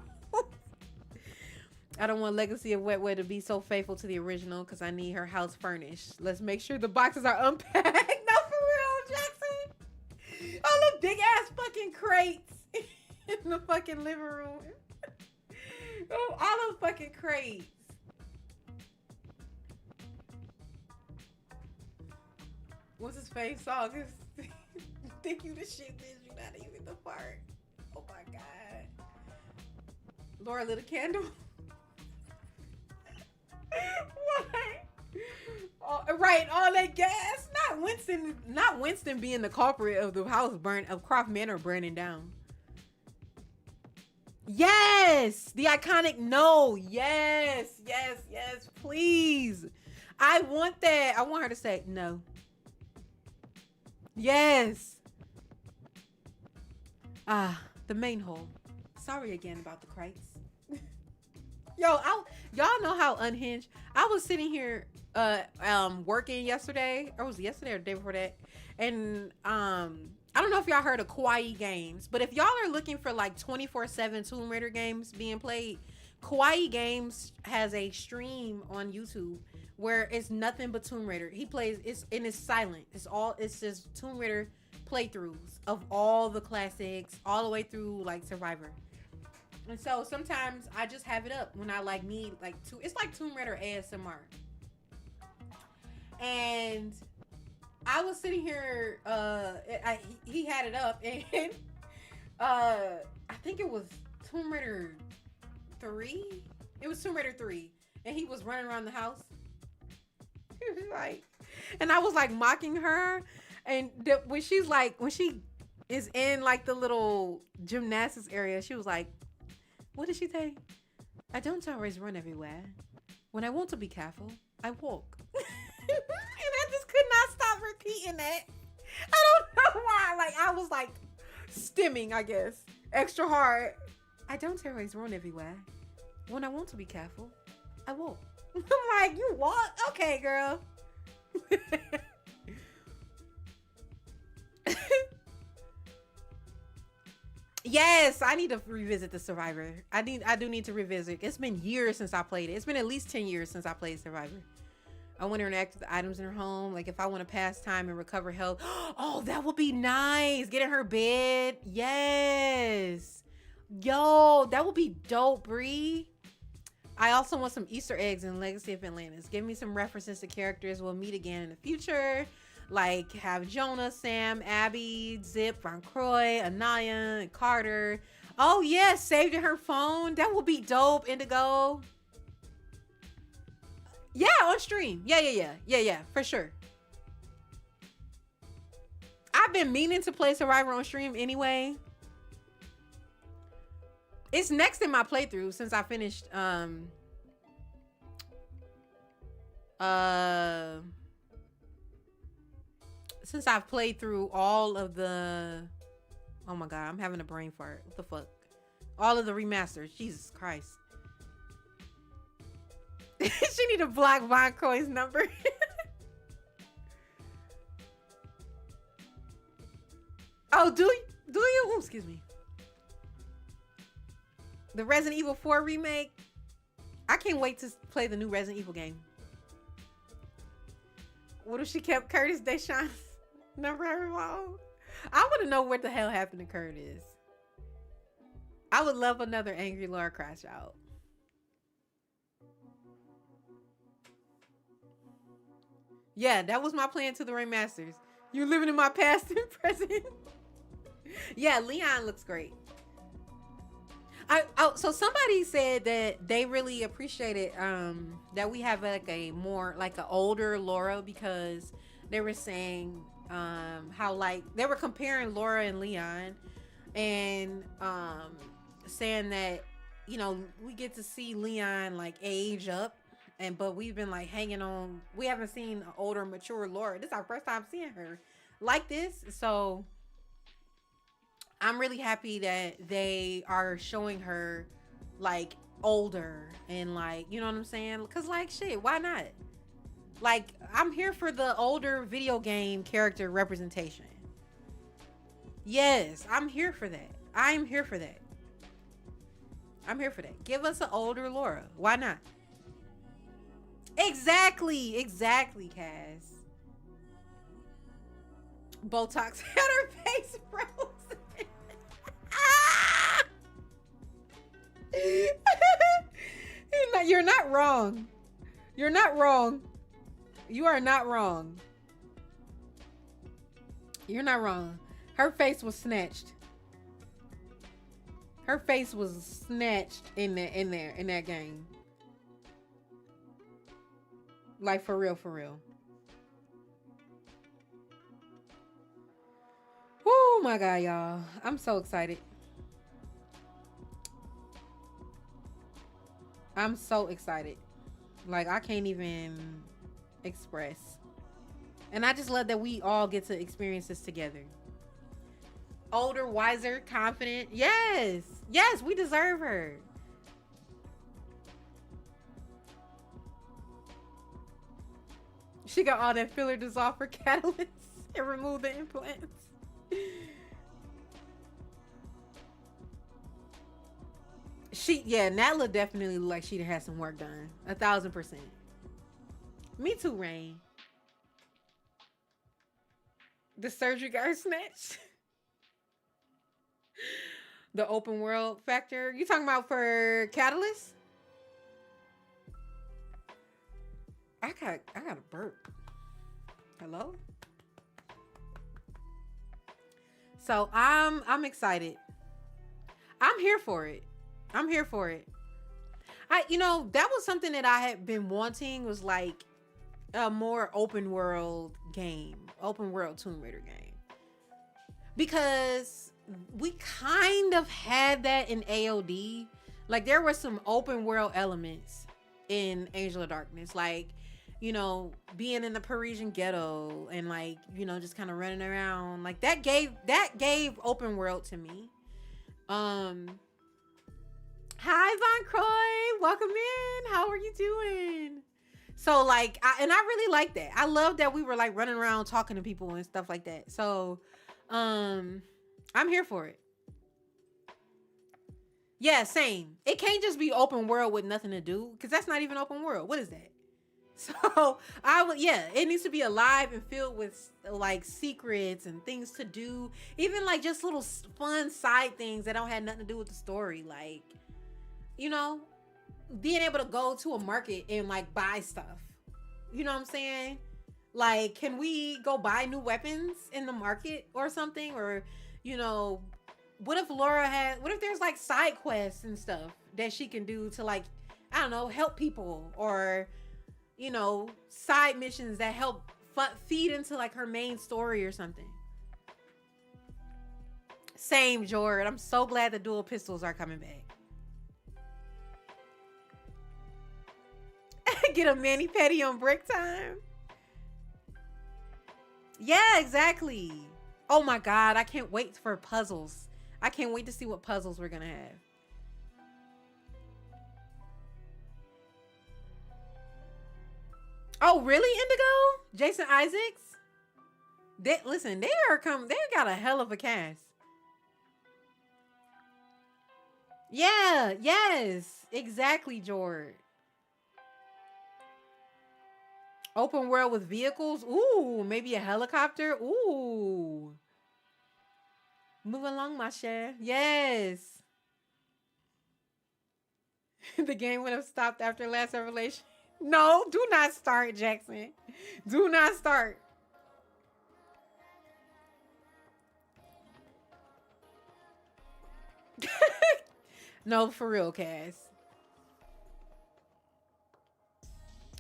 I don't want Legacy of Wetway to be so faithful to the original because I need her house furnished. Let's make sure the boxes are unpacked. No, for real, Jackson. All the big ass fucking crates in the fucking living room. Oh, all those fucking crates. What's his face? Oh, cause think you the shit, bitch. You not even the fart. Oh my God. Laura lit a candle. What? Right, all that gas. Not Winston being the culprit of the house of Croft Manor burning down. Yes, the iconic no. Yes, please. I want that. I want her to say no. Yes. The main hole. Sorry again about the crates. Yo, y'all know how unhinged. I was sitting here working yesterday, or was it yesterday or the day before that? And I don't know if y'all heard of Kawaii Games, but if y'all are looking for like 24/7 Tomb Raider games being played, Kawaii Games has a stream on YouTube where it's nothing but Tomb Raider. He plays it's silent. It's just Tomb Raider playthroughs of all the classics, all the way through like Survivor. And so sometimes I just have it up when I like need like it's like Tomb Raider ASMR. And I was sitting here, he had it up, and I think it was Tomb Raider 3. It was Tomb Raider 3, and he was running around the house. He was like, and I was like mocking her, and when she is in like the little gymnastics area, she was like, what did she say? I don't always run everywhere. When I want to be careful, I walk. And I just could not stop repeating that. I don't know why. Like, I was like stimming, I guess. Extra hard. I don't always run everywhere. When I want to be careful, I walk. I'm like, you walk? Okay, girl. Yes, I need to revisit the Survivor. I do need to revisit. It's been years since I played it. It's been at least 10 years since I played Survivor. I want to interact with the items in her home. Like if I want to pass time and recover health. Oh, that would be nice. Get in her bed. Yes. Yo, that would be dope, Bree. I also want some Easter eggs in Legacy of Atlantis. Give me some references to characters we'll meet again in the future. Like have Jonah, Sam, Abby, Zip, Von Croy, Anaya, and Carter. Oh yeah, saved in her phone. That would be dope, Indigo. Yeah, on stream. Yeah, for sure. I've been meaning to play Survivor on stream anyway. It's next in my playthrough since I finished since I've played through all of the, oh my god, I'm having a brain fart. What the fuck? All of the remasters. Jesus Christ. She need to block Von Croy's number. Oh, do you? Oh, excuse me. The Resident Evil 4 remake. I can't wait to play the new Resident Evil game. What if she kept Curtis Deshawn's number every while? I want to know what the hell happened to Curtis. I would love another Angry Laura crash out. Yeah, that was my plan to the remasters. You living in my past and present. Yeah, Leon looks great. So somebody said that they really appreciated that we have like a more like an older Laura, because they were saying how like they were comparing Laura and Leon, and saying that, you know, we get to see Leon like age up, and but we've been like hanging on, we haven't seen an older mature Laura. This is our first time seeing her like this, so I'm really happy that they are showing her like older and like, you know what I'm saying? Because like shit, why not? Like, I'm here for the older video game character representation. Yes, I'm here for that. I'm here for that. I'm here for that. Give us an older Laura. Why not? Exactly, Cass. Botox had her face frozen. You're not wrong. You're not wrong. You are not wrong. You're not wrong. Her face was snatched. Her face was snatched in that game. Like for real, for real. Oh my god, y'all. I'm so excited. I'm so excited. Like, I can't even express. And I just love that we all get to experience this together. Older, wiser, confident. Yes. Yes, we deserve her. She got all that filler dissolved for catalysts and remove the implants. Natla definitely looked like she'd had some work done. 1000%. Me too, Rain. The surgery got her snatched. The open world factor. You talking about for Catalyst? I got a burp. Hello? So I'm excited. I'm here for it. I'm here for it. That was something that I had been wanting, was like a more open world game, open world Tomb Raider game. Because we kind of had that in AOD. Like, there were some open world elements in Angel of Darkness, like, being in the Parisian ghetto and like, just kind of running around. Like, that gave open world to me. Hi, Von Croy. Welcome in. How are you doing? So like, I really like that. I love that we were like running around talking to people and stuff like that. So, I'm here for it. Yeah, same. It can't just be open world with nothing to do, because that's not even open world. What is that? So it needs to be alive and filled with like secrets and things to do. Even like just little fun side things that don't have nothing to do with the story. Like, being able to go to a market and like buy stuff. You know what I'm saying? Like, can we go buy new weapons in the market or something? Or, what if there's like side quests and stuff that she can do to like, I don't know, help people, or, side missions that help feed into like her main story or something. Same, Jord. I'm so glad the dual pistols are coming back. Get a mani-pedi on break time. Yeah, exactly. Oh my God, I can't wait for puzzles. I can't wait to see what puzzles we're gonna have. Oh, really, Indigo? Jason Isaacs? Listen, they got a hell of a cast. Yeah, yes, exactly, George. Open world with vehicles. Ooh, maybe a helicopter. Ooh. Move along, my cher. Yes. The game would have stopped after last revelation. No, do not start, Jackson. Do not start. No, for real, Cass.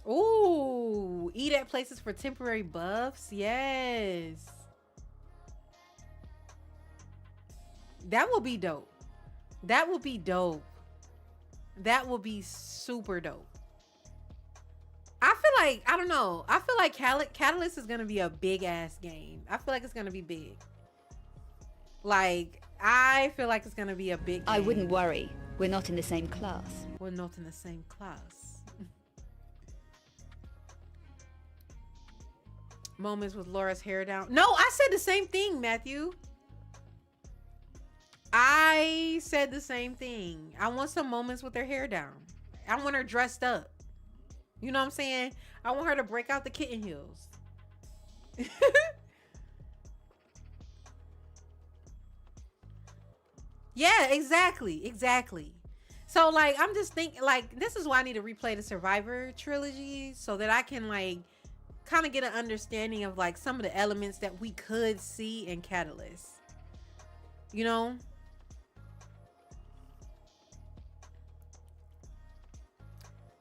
Ooh, eat at places for temporary buffs. Yes. That will be dope. That will be dope. That will be super dope. I feel like, I don't know. I feel like Catalyst is going to be a big ass game. I feel like it's going to be big. Like, I feel like it's going to be a big game. I wouldn't worry. We're not in the same class. We're not in the same class. Moments with Laura's hair down. No, I said the same thing, Matthew. I said the same thing. I want some moments with her hair down. I want her dressed up. You know what I'm saying? I want her to break out the kitten heels. Yeah, exactly. Exactly. So, like, I'm just thinking, like, this is why I need to replay the Survivor trilogy so that I can, like, kind of get an understanding of, like, some of the elements that we could see in Catalyst. You know?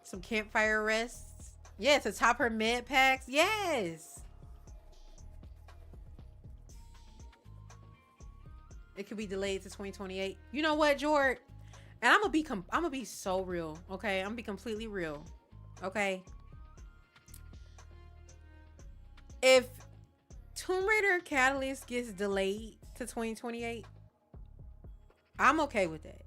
Some campfire rests. Yeah, to top her med packs. Yes. It could be delayed to 2028. You know what, Jord? And I'm gonna be so real, okay? I'm gonna be completely real, okay? If Tomb Raider Catalyst gets delayed to 2028, I'm okay with that.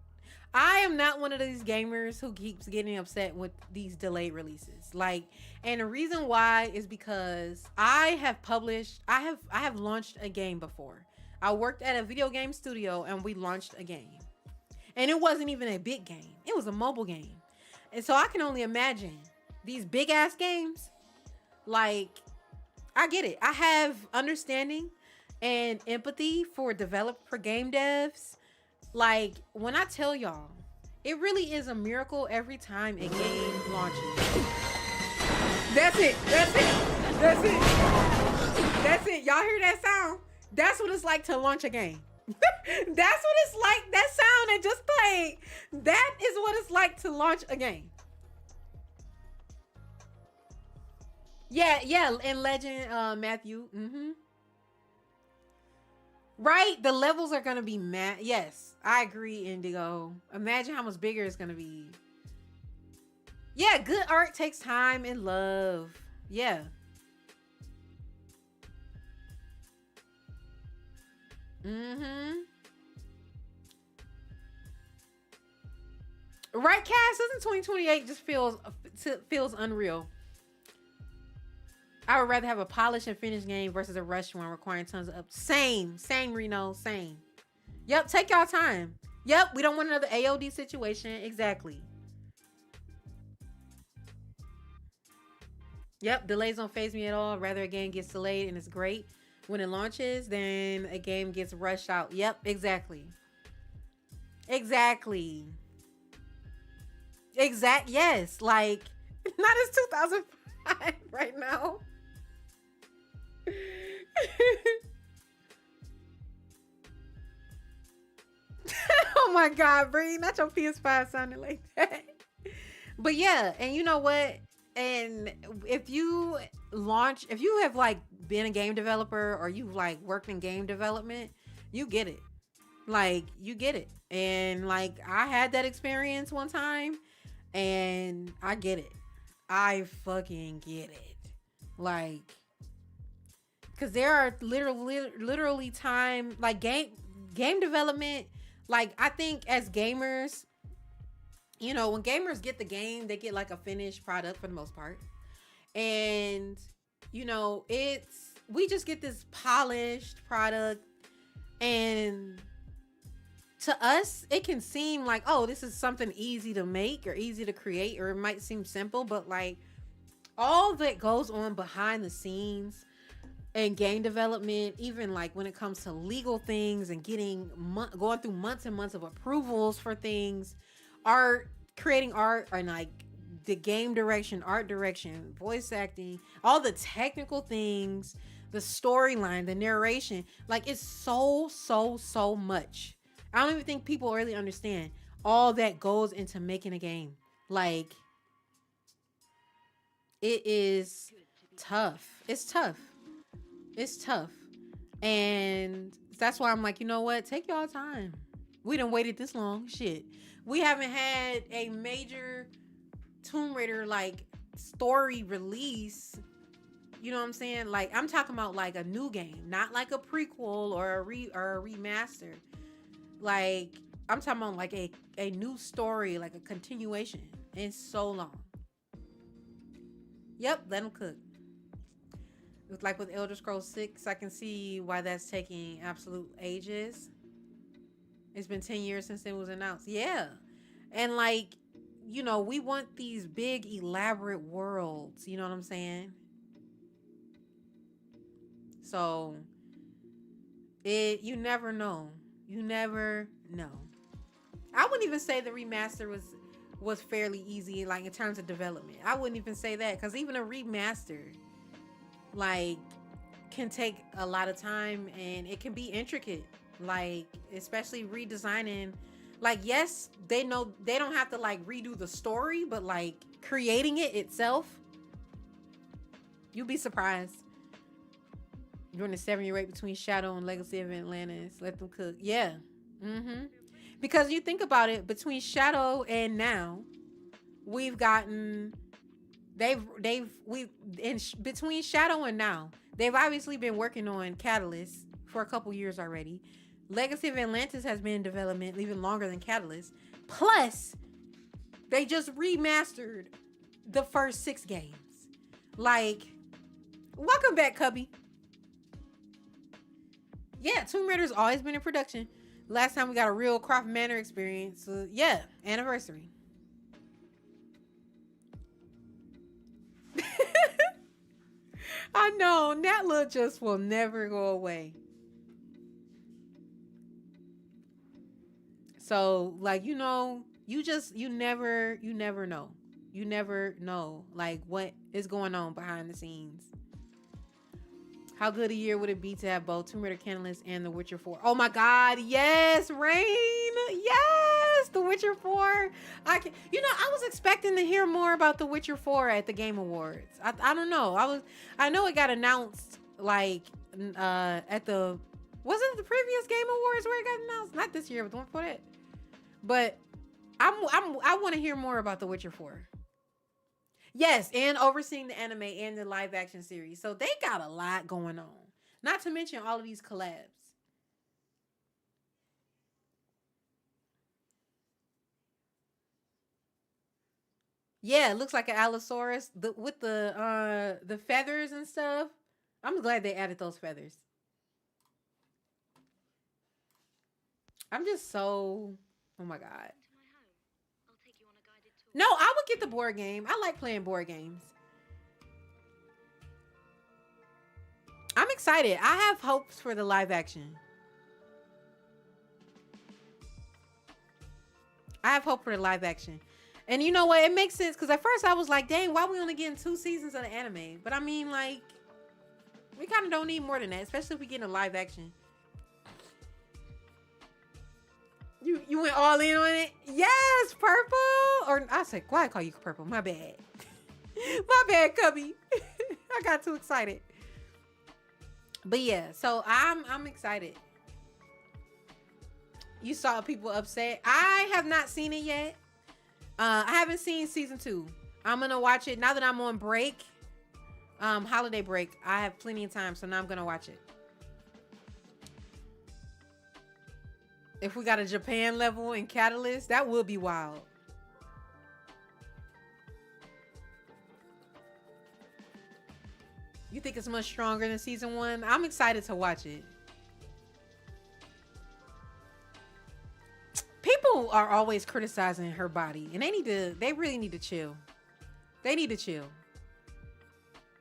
I am not one of these gamers who keeps getting upset with these delayed releases. Like, and the reason why is because I have launched a game before. I worked at a video game studio and we launched a game. And it wasn't even a big game. It was a mobile game. And so I can only imagine these big ass games. Like, I get it. I have understanding and empathy for game devs. Like, when I tell y'all, it really is a miracle every time a game launches. That's it. That's it. That's it. That's it. Y'all hear that sound? That's what it's like to launch a game. That's what it's like. That sound that just played. That is what it's like to launch a game. Yeah, in Legend, Matthew. Right? The levels are gonna be mad. Yes, I agree, Indigo. Imagine how much bigger it's gonna be. Yeah, good art takes time and love. Yeah. Right, Cass? Doesn't 2028 just feels unreal? I would rather have a polished and finished game versus a rushed one requiring tons of Same, Reno, same. Yep, take y'all time. Yep, we don't want another AOD situation. Exactly. Yep, delays don't faze me at all. Rather a game gets delayed and it's great when it launches than a game gets rushed out. Yep, exactly. Yes, like, not as 2005 right now. Oh my God, Bree, not your PS5 sounded like that. But yeah, and you know what? And if you have like been a game developer or you've like worked in game development, you get it. Like, you get it. And like, I had that experience one time and I get it. I fucking get it. Like, because there are literally time, like game development. Like, I think as gamers, you know, when gamers get the game, they get like a finished product for the most part. And, you know, we just get this polished product. And to us, it can seem like, oh, this is something easy to make or easy to create, or it might seem simple, but like all that goes on behind the scenes and game development, even like when it comes to legal things and going through months and months of approvals for things, art, creating art, and like the game direction, art direction, voice acting, all the technical things, the storyline, the narration, like it's so much. I don't even think people really understand all that goes into making a game. Like, it is tough. It's tough. It's tough. And that's why I'm like, you know what? Take y'all time. We done waited this long. Shit. We haven't had a major Tomb Raider like story release. You know what I'm saying? Like, I'm talking about like a new game, not like a prequel or a remaster. Like, I'm talking about like a new story, like a continuation. In so long. Yep, let them cook. It's like with Elder Scrolls 6, I can see why that's taking absolute ages. It's been 10 years since it was announced. Yeah. And like, you know, we want these big elaborate worlds. You know what I'm saying? So, you never know. You never know. I wouldn't even say the remaster was fairly easy, like in terms of development. I wouldn't even say that, because even a remaster like can take a lot of time and it can be intricate, like especially redesigning. Like, yes, they know they don't have to like redo the story, but like creating it itself, you'll be surprised. During the 7-year wait between Shadow and Legacy of Atlantis, let them cook. Yeah. Because you think about it, between Shadow and now, we've gotten between Shadow and now, they've obviously been working on Catalyst for a couple years already. Legacy of Atlantis has been in development even longer than Catalyst. Plus, they just remastered the first 6 games. Like, welcome back, Cubby. Yeah, Tomb Raider's always been in production. Last time we got a real Croft Manor experience. Yeah, anniversary. I know, Natla just will never go away. So, like, you know, you never know. You never know, like, what is going on behind the scenes. How good a year would it be to have both Tomb Raider Catalyst and The Witcher 4? Oh my God, yes, Rain, yes, The Witcher 4. I was expecting to hear more about The Witcher 4 at the Game Awards. I don't know. I know it got announced like at the, was it the previous Game Awards where it got announced? Not this year, but the one before that. But I want to hear more about The Witcher 4. Yes, and overseeing the anime and the live action series. So they got a lot going on. Not to mention all of these collabs. Yeah, it looks like an Allosaurus with the feathers and stuff. I'm glad they added those feathers. I'm just so, oh my God. No, I would get the board game. I like playing board games. I'm excited. I have hopes for the live action. I have hope for the live action. And you know what? It makes sense, because at first I was like, dang, why are we only getting 2 seasons of the anime? But I mean, like, we kind of don't need more than that, especially if we get a live action. You went all in on it? Yes, purple. Or I said, why I call you purple? My bad. My bad, Cubby. I got too excited. But yeah, so I'm excited. You saw people upset. I have not seen it yet. I haven't seen season 2. I'm gonna watch it now that I'm on break. Holiday break. I have plenty of time, so now I'm gonna watch it. If we got a Japan level in Catalyst, that will be wild. You think it's much stronger than season 1? I'm excited to watch it. People are always criticizing her body, and they really need to chill. They need to chill.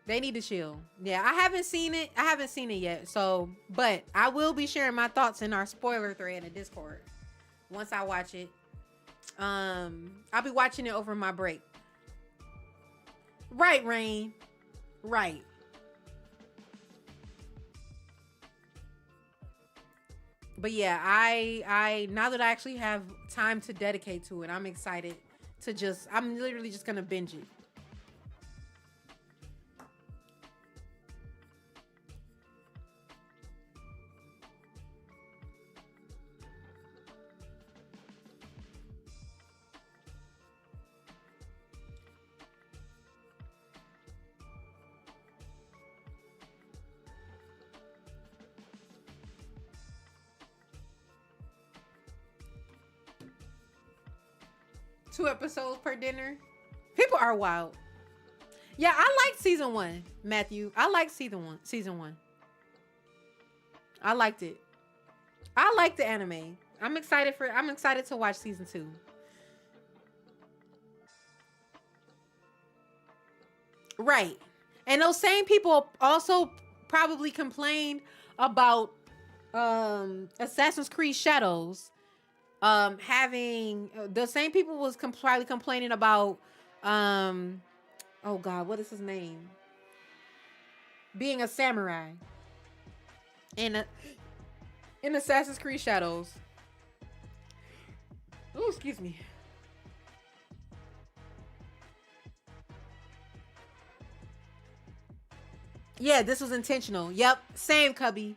They need to chill. Yeah, I haven't seen it. I haven't seen it yet. So, but I will be sharing my thoughts in our spoiler thread in Discord once I watch it. I'll be watching it over my break. Right, Rain. Right. But yeah, I now that I actually have time to dedicate to it, I'm excited to I'm literally just gonna binge it. Two episodes per dinner. People are wild. Yeah, I liked season 1, Matthew. I liked season one. I liked it. I liked the anime. I'm excited to watch season 2. Right. And those same people also probably complained about Assassin's Creed Shadows having the same people was probably complaining about oh god, what is his name, being a samurai in Assassin's Creed Shadows. Oh, excuse me. Yeah, this was intentional. Yep, same, Cubby.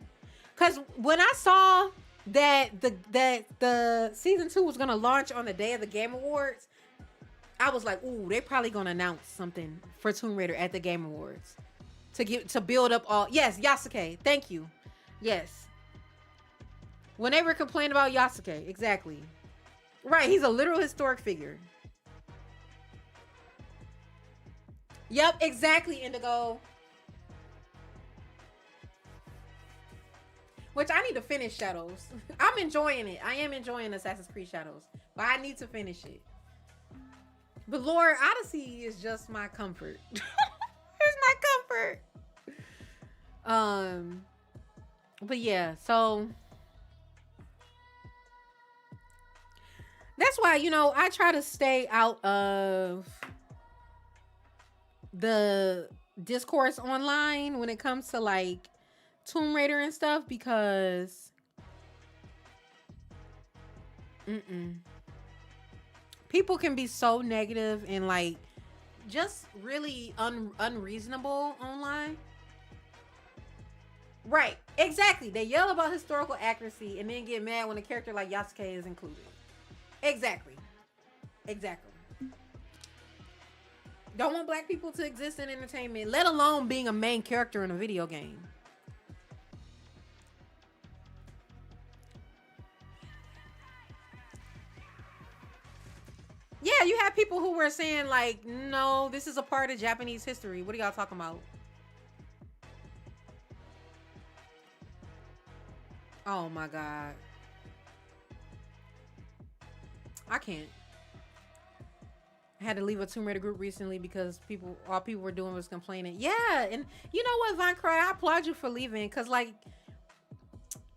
Cause when I saw that the season 2 was gonna launch on the day of the Game Awards, I was like, ooh, they probably gonna announce something for Tomb Raider at the Game Awards to build up all. Yes, Yasuke, thank you. Yes, when they were complaining about Yasuke, exactly. Right, he's a literal historic figure. Yep, exactly, Indigo. Which I need to finish Shadows. I'm enjoying it. I am enjoying Assassin's Creed Shadows, but I need to finish it. But Lord, Odyssey is just my comfort. It's my comfort. But yeah, so that's why, you know, I try to stay out of the discourse online when it comes to like Tomb Raider and stuff, because people can be so negative and like just really unreasonable online. Right, exactly. They yell about historical accuracy and then get mad when a character like Yasuke is included. Exactly. Don't want black people to exist in entertainment, let alone being a main character in a video game. Yeah, you have people who were saying like, no, this is a part of Japanese history. What are y'all talking about? Oh my God. I can't. I had to leave a Tomb Raider group recently because all people were doing was complaining. Yeah, and you know what, Von Cry, I applaud you for leaving, because like,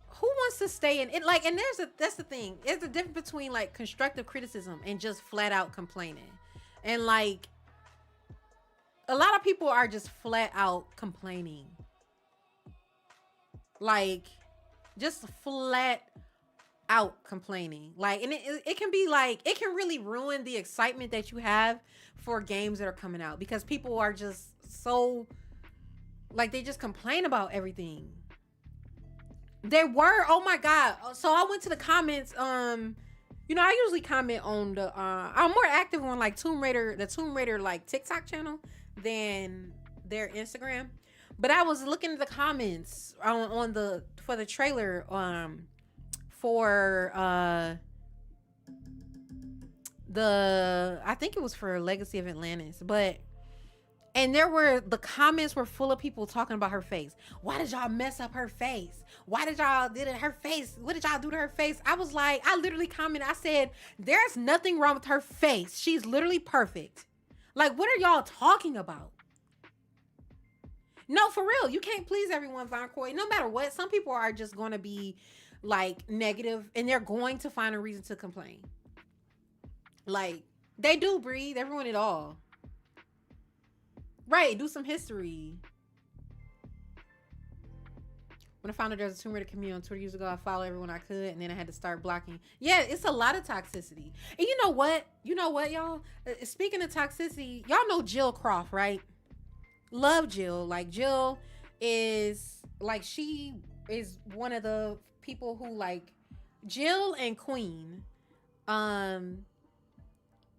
who wants to stay in it? Like, and that's the thing. There's the difference between like constructive criticism and just flat out complaining. And like, a lot of people are just flat out complaining. Like, just flat out complaining. Like, and it can be like, it can really ruin the excitement that you have for games that are coming out, because people are just so like, they just complain about everything. There were, oh my God. So I went to the comments, You know, I usually comment on the I'm more active on like the Tomb Raider like TikTok channel than their Instagram. But I was looking at the comments on the for the trailer for I think it was for Legacy of Atlantis, and the comments were full of people talking about her face. Why did y'all mess up her face? Why did y'all did it her face? What did y'all do to her face? I was like, I literally commented, I said, there's nothing wrong with her face. She's literally perfect. Like, what are y'all talking about? No, for real. You can't please everyone, Von Coy. No matter what, some people are just going to be like negative and they're going to find a reason to complain. Like, they do breathe. Everyone at all. Right, do some history. When I found out there was a Tomb Raider community on Twitter years ago, I followed everyone I could, and then I had to start blocking. Yeah, it's a lot of toxicity. And you know what? You know what, y'all? Speaking of toxicity, y'all know Jill Croft, right? Love Jill. Like, Jill is, like, she is one of the people who, like, Jill and Queen,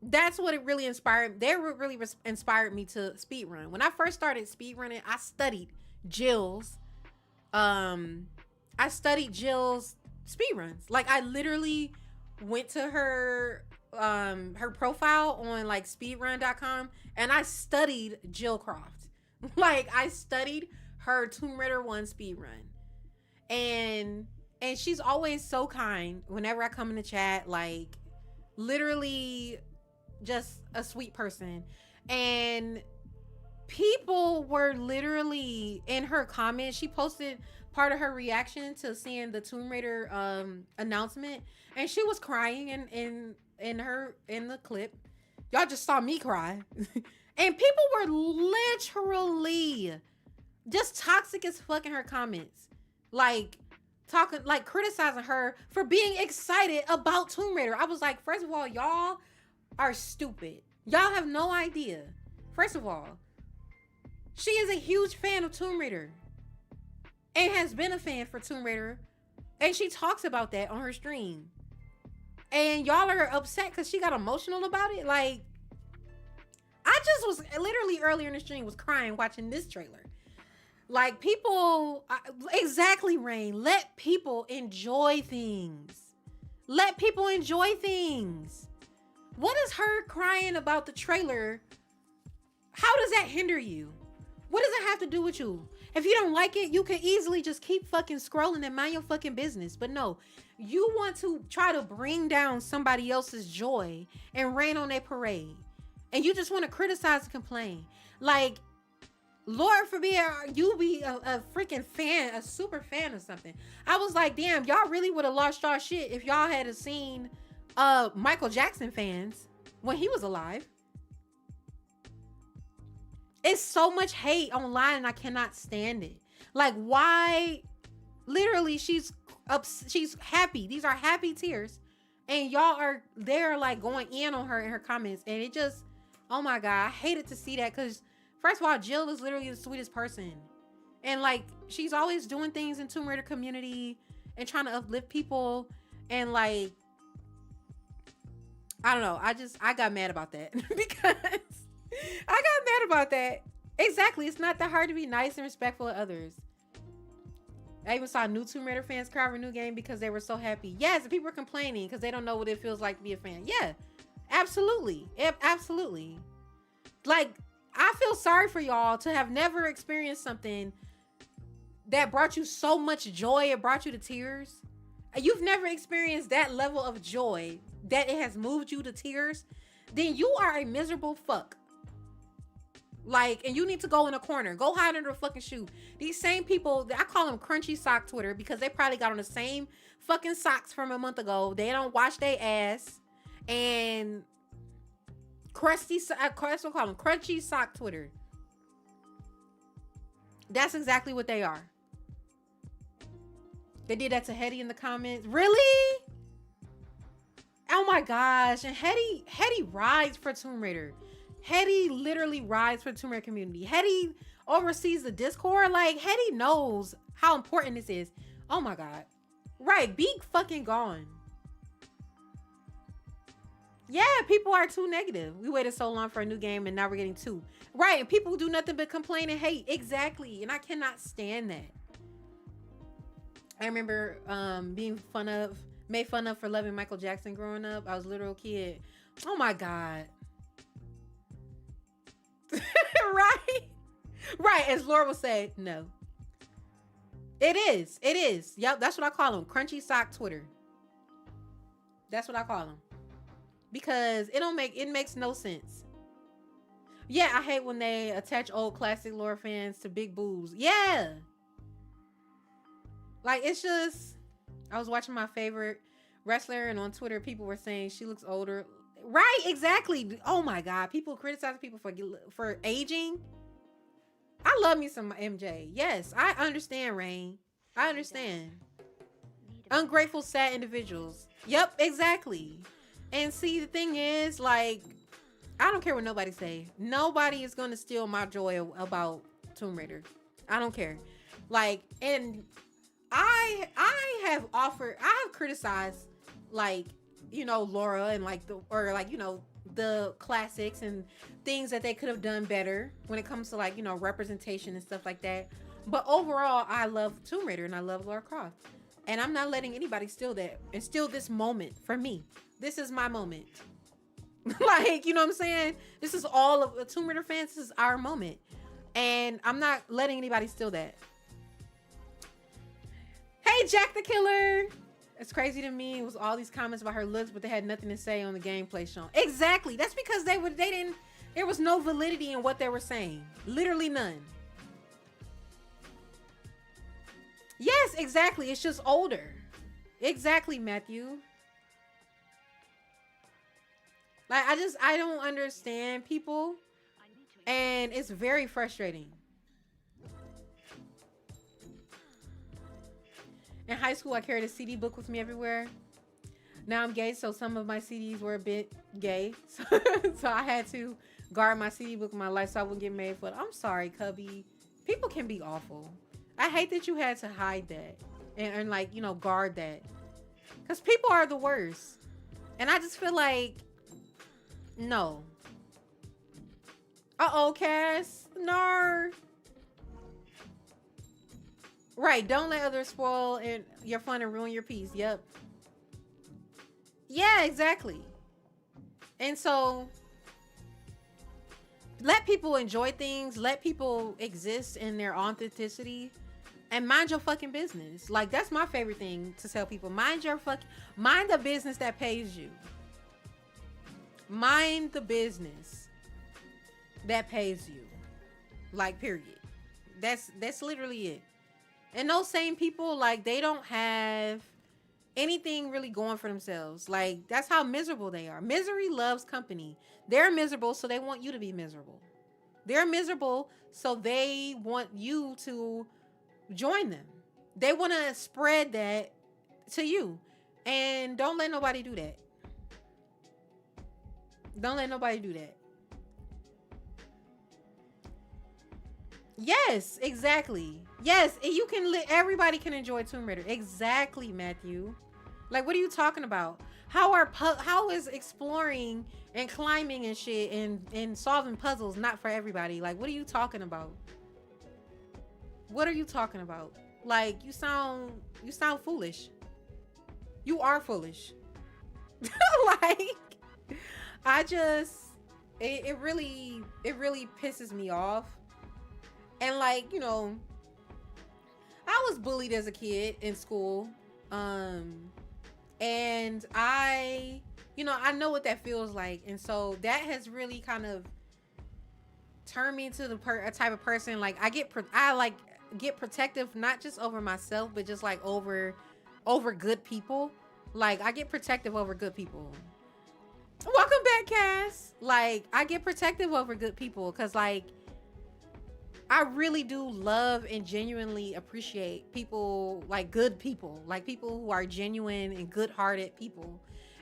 that's what it really inspired. They really inspired me to speedrun. When I first started speedrunning, I studied Jill's speedruns. Like, I literally went to her profile on like speedrun.com and I studied Jill Croft. Like, I studied her Tomb Raider 1 speedrun. And she's always so kind whenever I come in the chat, like, literally just a sweet person. And people were literally in her comments. She posted part of her reaction to seeing the Tomb Raider announcement, and she was crying in the clip. Y'all just saw me cry. And people were literally just toxic as fuck in her comments, like talking, like criticizing her for being excited about Tomb Raider. I was like, first of all, y'all are stupid. Y'all have no idea. First of all, she is a huge fan of Tomb Raider and has been a fan for Tomb Raider, and she talks about that on her stream. And y'all are upset because she got emotional about it. Like, I just was literally earlier in the stream was crying watching this trailer. Like, people, exactly, Rain. Let people enjoy things. Let people enjoy things. What is her crying about the trailer? How does that hinder you? What does it have to do with you? If you don't like it, you can easily just keep fucking scrolling and mind your fucking business. But no, you want to try to bring down somebody else's joy and rain on their parade. And you just want to criticize and complain. Like, Lord forbid you be a freaking fan, a super fan of something. I was like, damn, y'all really would have lost y'all shit if y'all had seen Michael Jackson fans when he was alive. It's so much hate online and I cannot stand it. Like, why? Literally, she's happy. These are happy tears, and y'all are there like going in on her in her comments, and it just, oh my god, I hated to see that. Because first of all, Jill is literally the sweetest person, and like, she's always doing things in Tomb Raider community and trying to uplift people, and like, I don't know, I got mad about that. Because I got mad about that. Exactly. It's not that hard to be nice and respectful of others. I even saw new Tomb Raider fans cry over a new game because they were so happy. Yes, people are complaining because they don't know what it feels like to be a fan. Yeah, absolutely. Absolutely. Like, I feel sorry for y'all to have never experienced something that brought you so much joy. It brought you to tears. You've never experienced that level of joy that it has moved you to tears. Then you are a miserable fuck. Like, and you need to go in a corner. Go hide under a fucking shoe. These same people, I call them Crunchy Sock Twitter because they probably got on the same fucking socks from a month ago. They don't wash their ass. And Crusty, that's what I call them, Crunchy Sock Twitter. That's exactly what they are. They did that to Hetty in the comments. Really? Oh my gosh. And Hetty rides for Tomb Raider. Hetty literally rides for the Tomb Raider community. Hetty oversees the Discord. Like, Hetty knows how important this is. Oh my god. Right, be fucking gone. Yeah, people are too negative. We waited so long for a new game and now we're getting two. Right, and people do nothing but complain and hate. Exactly, and I cannot stand that. I remember being made fun of for loving Michael Jackson growing up. I was a little kid. Oh my God. Right? Right, as Laura will say, no. It is. It is. Yep, that's what I call them. Crunchy sock Twitter. That's what I call them. Because it makes no sense. Yeah, I hate when they attach old classic lore fans to big boobs. Yeah. Like, it's just, I was watching my favorite wrestler and on Twitter, people were saying she looks older. Right, exactly. Oh my God. People criticize people for aging. I love me some MJ. Yes, I understand, Rain. I understand. Ungrateful, sad individuals. Yep, exactly. And see, the thing is, like, I don't care what nobody say. Nobody is gonna steal my joy about Tomb Raider. I don't care. Like, and I have criticized, like, you know, Laura and like the classics and things that they could have done better when it comes to, like, you know, representation and stuff like that. But overall, I love Tomb Raider and I love Lara Croft. And I'm not letting anybody steal that and steal this moment from me. This is my moment. Like, you know what I'm saying? This is all of the Tomb Raider fans. This is our moment. And I'm not letting anybody steal that. Hey, Jack the Killer. It's crazy to me. It was all these comments about her looks, but they had nothing to say on the gameplay shown. Exactly. That's because there was no validity in what they were saying. Literally none. Yes, exactly. It's just older. Exactly, Matthew. Like, I don't understand people, and it's very frustrating. In high school, I carried a CD book with me everywhere. Now I'm gay, so some of my CDs were a bit gay. So I had to guard my CD book in my life so I wouldn't get made fun of. I'm sorry, Cubby. People can be awful. I hate that you had to hide that and like, you know, guard that. Because people are the worst. And I just feel like, no. Uh-oh, Cass. No. Right, don't let others spoil your fun and ruin your peace. Yep. Yeah, exactly. And so, let people enjoy things. Let people exist in their authenticity. And mind your fucking business. Like, that's my favorite thing to tell people. Mind the business that pays you. Mind the business that pays you. Like, period. That's literally it. And those same people, like, they don't have anything really going for themselves. Like, that's how miserable they are. Misery loves company. They're miserable, so they want you to be miserable. They're miserable, so they want you to join them. They want to spread that to you. And don't let nobody do that. Don't let nobody do that. Yes, exactly. Yes, and you can everybody can enjoy Tomb Raider. Exactly, Matthew. Like, what are you talking about? How is exploring and climbing and shit and solving puzzles not for everybody? Like, what are you talking about? What are you talking about? Like, you sound foolish. You are foolish. Like, it really pisses me off. And, like, you know, I was bullied as a kid in school. And I know what that feels like. And so that has really kind of turned me into a type of person. Like, I get protective, not just over myself, but just like over good people. Like, I get protective over good people. Welcome back, Cass. Like, I get protective over good people because, like, I really do love and genuinely appreciate people, like good people, like people who are genuine and good-hearted people.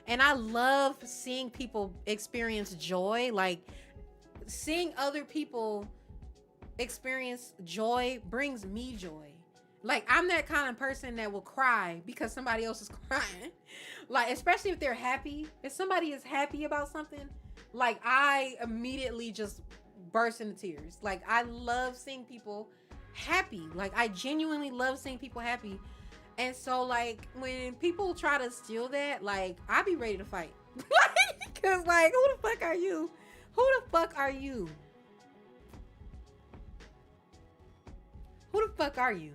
And I love seeing people experience joy. Like, seeing other people experience joy brings me joy. Like, I'm that kind of person that will cry because somebody else is crying. Like, especially if they're happy. If somebody is happy about something, like, I immediately just burst into tears. Like, I love seeing people happy. Like, I genuinely love seeing people happy. And so, like, when people try to steal that, like, I be ready to fight. Because, like, who the fuck are you? Who the fuck are you? Who the fuck are you?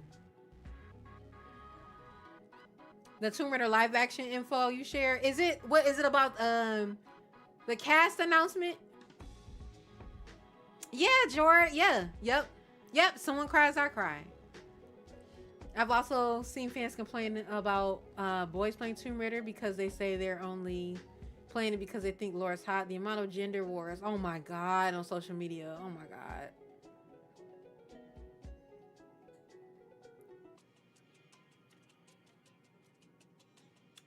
The Tomb Raider live action info you share. What is it about the cast announcement? Yeah, Jord. Yeah. Yep. Someone cries, I cry. I've also seen fans complaining about boys playing Tomb Raider because they say they're only playing it because they think Laura's hot. The amount of gender wars, oh my god, on social media. Oh my god.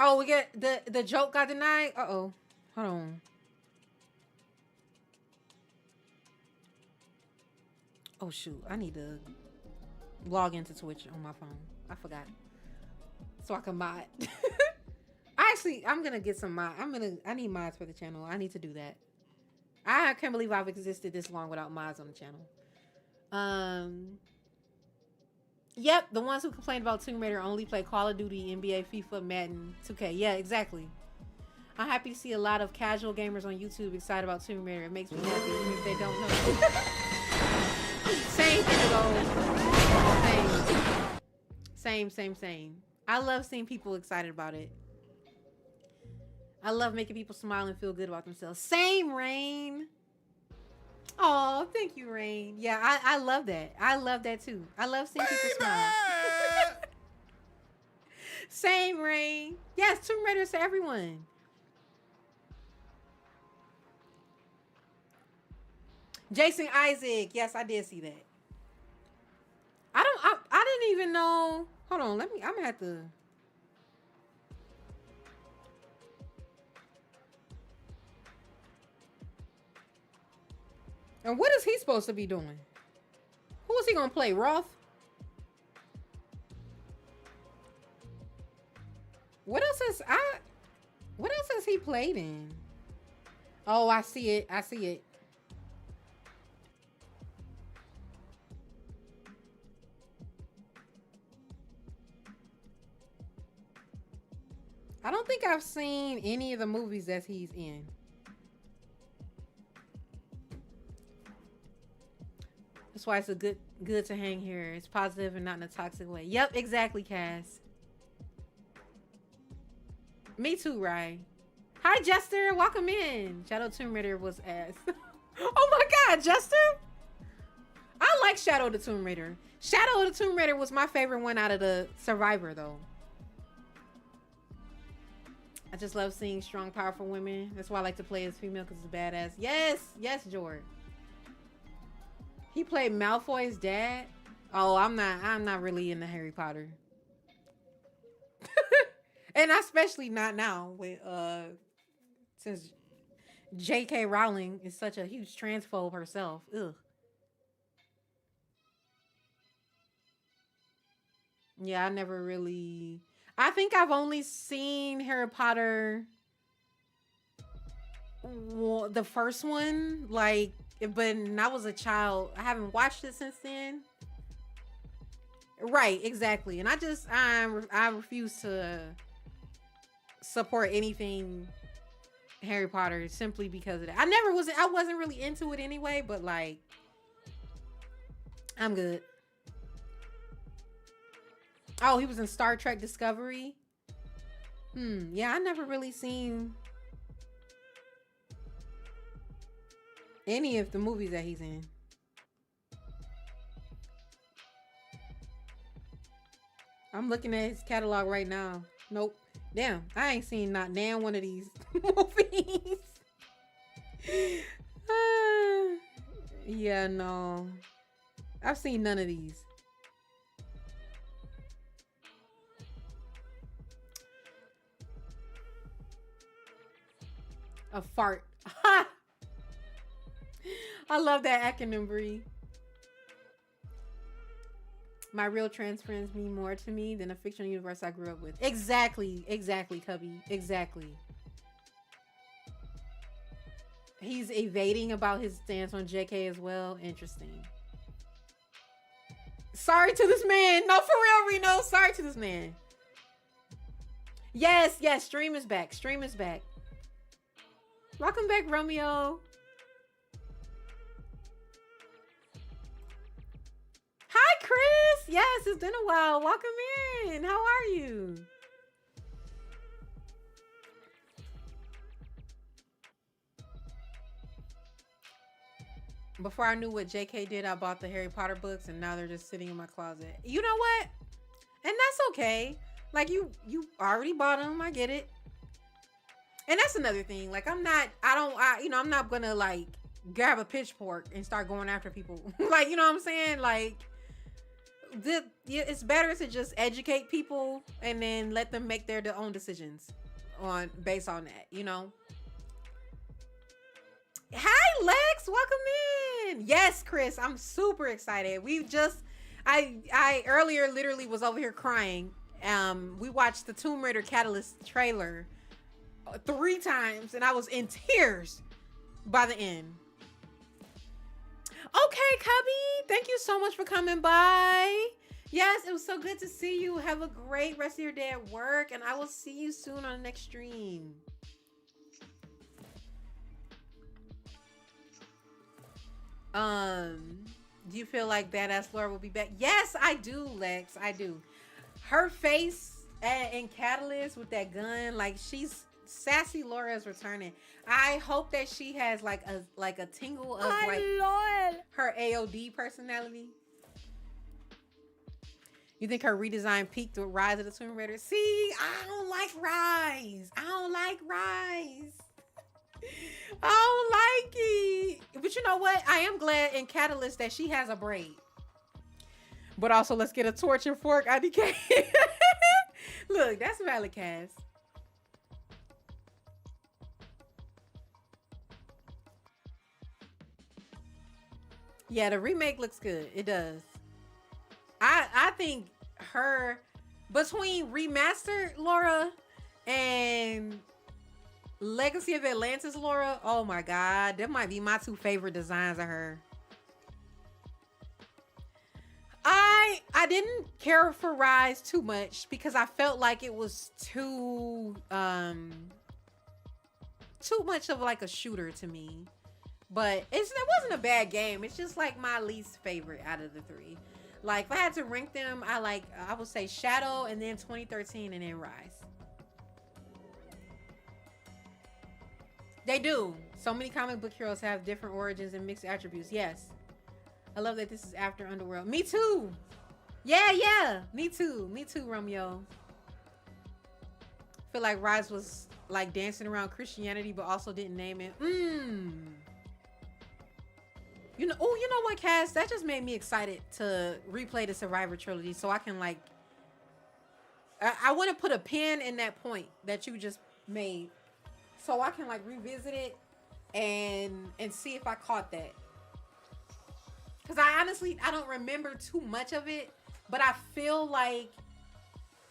Oh, we get the joke got denied. Uh-oh. Hold on. Oh shoot, I need to log into Twitch on my phone. I forgot. So I can mod. I'm gonna get some mod. I need mods for the channel. I need to do that. I can't believe I've existed this long without mods on the channel. Yep, the ones who complained about Tomb Raider only play Call of Duty, NBA, FIFA, Madden, 2K. Yeah, exactly. I'm happy to see a lot of casual gamers on YouTube excited about Tomb Raider. It makes me happy even if they don't know. Same, Indigo. Same. I love seeing people excited about it. I love making people smile and feel good about themselves. Same, Rain. Oh, thank you, Rain. Yeah, I love that. I love that too. I love seeing people smile. Same, Rain. Yes, Tomb Raider's to everyone. Jason Isaac. Yes, I did see that. I didn't even know. Hold on, I'm gonna have to. And what is he supposed to be doing? Who is he gonna play? Roth? What else has he played in? Oh, I see it. I don't think I've seen any of the movies that he's in. That's why it's good to hang here. It's positive and not in a toxic way. Yep, exactly, Cass. Me too, Rye. Hi, Jester. Welcome in. Shadow Tomb Raider was ass. Oh my god, Jester? I like Shadow the Tomb Raider. Shadow of the Tomb Raider was my favorite one out of the Survivor, though. I just love seeing strong, powerful women. That's why I like to play as female, because it's badass. Yes, George. He played Malfoy's dad. Oh, I'm not really into Harry Potter. And especially not now with since J.K. Rowling is such a huge transphobe herself. Ugh. Yeah, I think I've only seen Harry Potter, the first one, like, but when I was a child. I haven't watched it since then. Right, exactly. And I refuse to support anything Harry Potter simply because of that. I wasn't really into it anyway, but like, I'm good. Oh, he was in Star Trek Discovery. Yeah, I never really seen any of the movies that he's in. I'm looking at his catalog right now. Nope. Damn, I ain't seen not damn one of these movies. Yeah, no. I've seen none of these. A fart. I love that acronym, Bree. My real trans friends mean more to me than a fictional universe I grew up with. Exactly, Cubby, exactly. He's evading about his stance on JK as well. Interesting. Sorry to this man. No, for real, Reno. Sorry to this man. Yes, stream is back. Stream is back. Welcome back, Romeo. Hi, Chris. Yes, it's been a while. Welcome in. How are you? Before I knew what JK did, I bought the Harry Potter books, and now they're just sitting in my closet. You know what? And that's okay. Like, you already bought them. I get it. And that's another thing. Like, I'm not gonna, like, grab a pitchfork and start going after people. Like, you know what I'm saying? Like, it's better to just educate people and then let them make their own decisions based on that, you know? Hi, Lex. Welcome in. Yes, Chris. I'm super excited. I earlier literally was over here crying. We watched the Tomb Raider Catalyst trailer 3 times, and I was in tears by the end. Okay, Cubby. Thank you so much for coming by. Yes, it was so good to see you. Have a great rest of your day at work, and I will see you soon on the next stream. Do you feel like Badass Laura will be back? Yes, I do, Lex. I do. Her face in Catalyst with that gun, like, she's sassy. Laura is returning. I hope that she has like a tingle of like her AOD personality. You think her redesign peaked with Rise of the Tomb Raider? See, I don't like Rise. I don't like it. But you know what? I am glad in Catalyst that she has a braid. But also, let's get a torch and fork, IDK. Look, that's valid, Cass. Yeah, the remake looks good. It does. I think her, between remastered Laura and Legacy of Atlantis Laura, oh my god, that might be my 2 favorite designs of her. I didn't care for Rise too much because I felt like it was too much of like a shooter to me. But it wasn't a bad game. It's just like my least favorite out of the 3. Like, if I had to rank them, I would say Shadow, and then 2013, and then Rise. They do. So many comic book heroes have different origins and mixed attributes. Yes. I love that this is after Underworld. Me too. Yeah. Me too, Romeo. I feel like Rise was like dancing around Christianity, but also didn't name it. You know what, Cass? That just made me excited to replay the Survivor trilogy, so I can like. I want to put a pin in that point that you just made, so I can like revisit it and see if I caught that. Because I don't remember too much of it, but I feel like,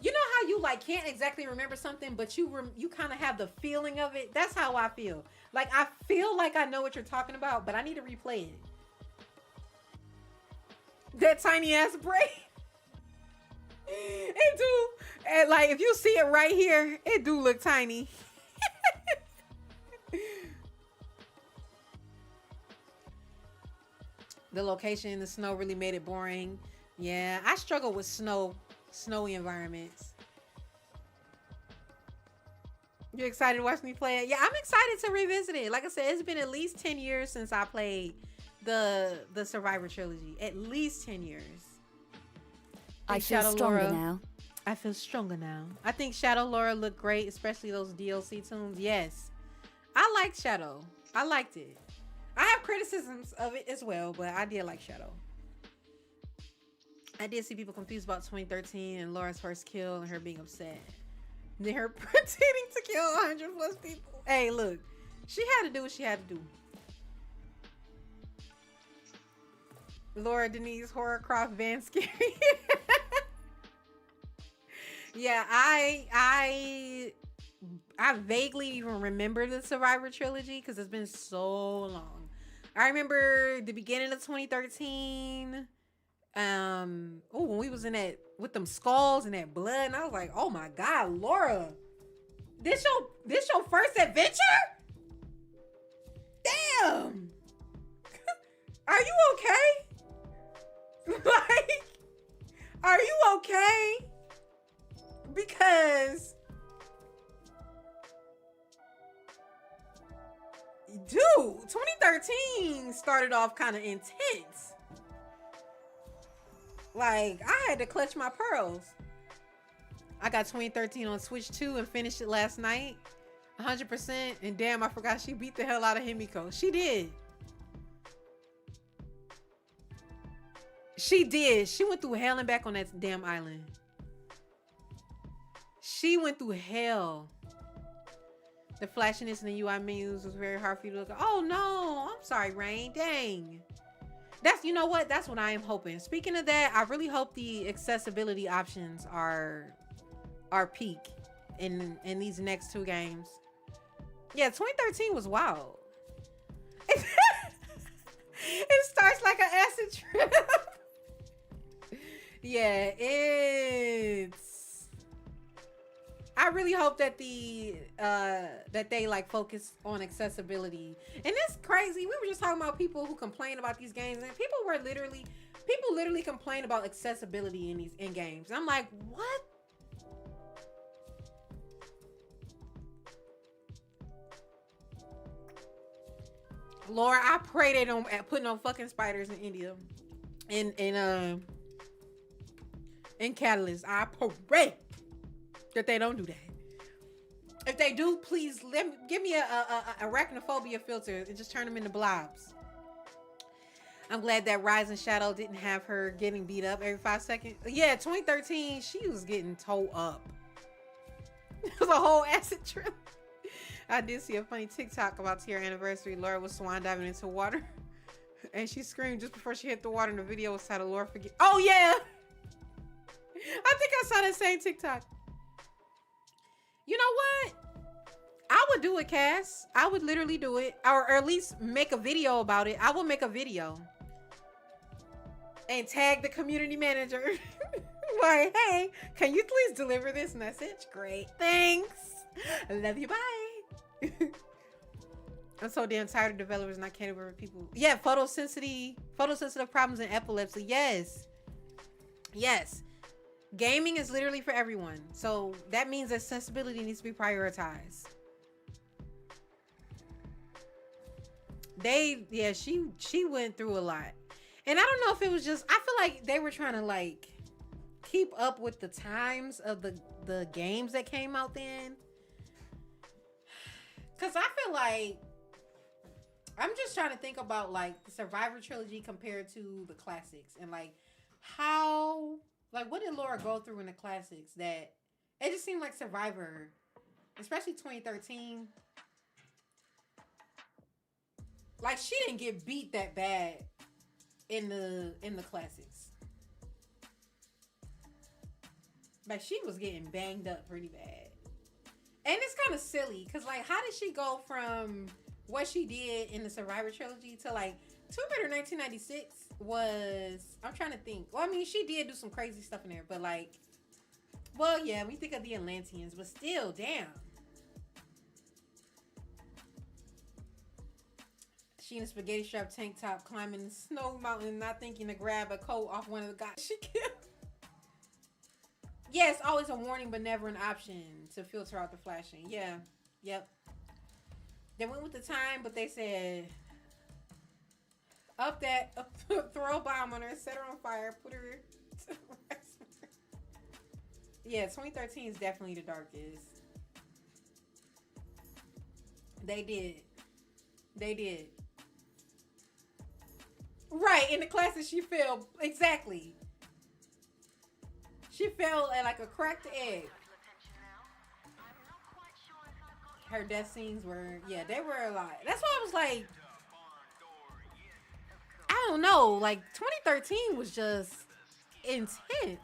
you know how you like can't exactly remember something, but you kind of have the feeling of it. That's how I feel. Like, I feel like I know what you're talking about, but I need to replay it. That tiny ass braid. It do. And like, if you see it right here, it do look tiny. The location in the snow really made it boring. Yeah, I struggle with snowy environments. You excited to watch me play it? Yeah, I'm excited to revisit it. Like I said, it's been at least 10 years since I played the Survivor trilogy. At least 10 years. I feel stronger now. I feel stronger now. I think Shadow Laura looked great, especially those DLC tunes. Yes. I liked Shadow. I liked it. I have criticisms of it as well, but I did like Shadow. I did see people confused about 2013 and Laura's first kill and her being upset. Then her pretending to kill 100 plus people. Hey, look. She had to do what she had to do. Laura Denise Horrorcroft Van Scary. Yeah, I vaguely even remember the Survivor trilogy because it's been so long. I remember the beginning of 2013. When we was in that with them skulls and that blood, and I was like, oh my god, Laura, this your first adventure? Damn. Are you okay? Like, are you okay? Because, dude, 2013 started off kind of intense. Like, I had to clutch my pearls. I got 2013 on Switch 2 and finished it last night. 100%. And damn, I forgot she beat the hell out of Himiko. She did. She did. She went through hell and back on that damn island. She went through hell. The flashiness in the UI menus was very hard for you to look at. Oh no, I'm sorry, Rain. Dang. That's, you know what? That's what I am hoping. Speaking of that, I really hope the accessibility options are peak in these next two games. Yeah, 2013 was wild. It starts like an acid trip. Yeah, I really hope that that they like focus on accessibility. And it's crazy. We were just talking about people who complain about these games, and people literally complain about accessibility in games. I'm like, what? Laura, I pray they don't put no fucking spiders in India. In Catalyst. I pray that they don't do that. If they do, please give me a arachnophobia filter and just turn them into blobs. I'm glad that Rising Shadow didn't have her getting beat up every 5 seconds. Yeah, 2013, she was getting towed up. It was a whole acid trip. I did see a funny TikTok about Tierra anniversary. Laura was swan diving into water, and she screamed just before she hit the water. And the video was titled "Laura Forget." Oh yeah, I think I saw that same TikTok. You know what? I would do it, Cass. I would literally do it, or at least make a video about it. I will make a video and tag the community manager. Like, hey, can you please deliver this message? Great, thanks. I love you. Bye. I'm so damn tired of developers not caring about people. Yeah, photosensitive problems and epilepsy. Yes. Gaming is literally for everyone. So that means accessibility needs to be prioritized. She went through a lot. And I don't know if it was just, I feel like they were trying to like keep up with the times of the games that came out then. Cause I feel like I'm just trying to think about like the Survivor trilogy compared to the classics, and like how, like, what did Laura go through in the classics that it just seemed like Survivor, especially 2013, like she didn't get beat that bad in the classics. Like she was getting banged up pretty bad. And it's kind of silly because, like, how did she go from what she did in the Survivor trilogy to, like, Tomb Raider 1996 was, I'm trying to think. Well, I mean, she did do some crazy stuff in there, but, like, well, yeah, we think of the Atlanteans, but still, damn. She in a spaghetti strap tank top climbing the snow mountain, not thinking to grab a coat off one of the guys she killed. Yeah, it's always a warning, but never an option to filter out the flashing. Yeah. Yep. They went with the time, but they said, throw a bomb on her, set her on fire, put her to the rest. Yeah, 2013 is definitely the darkest. They did. Right, in the classes she failed. Exactly. She fell at like a cracked egg. Her death scenes were, yeah, they were a lot. That's why I was like, I don't know. Like 2013 was just intense.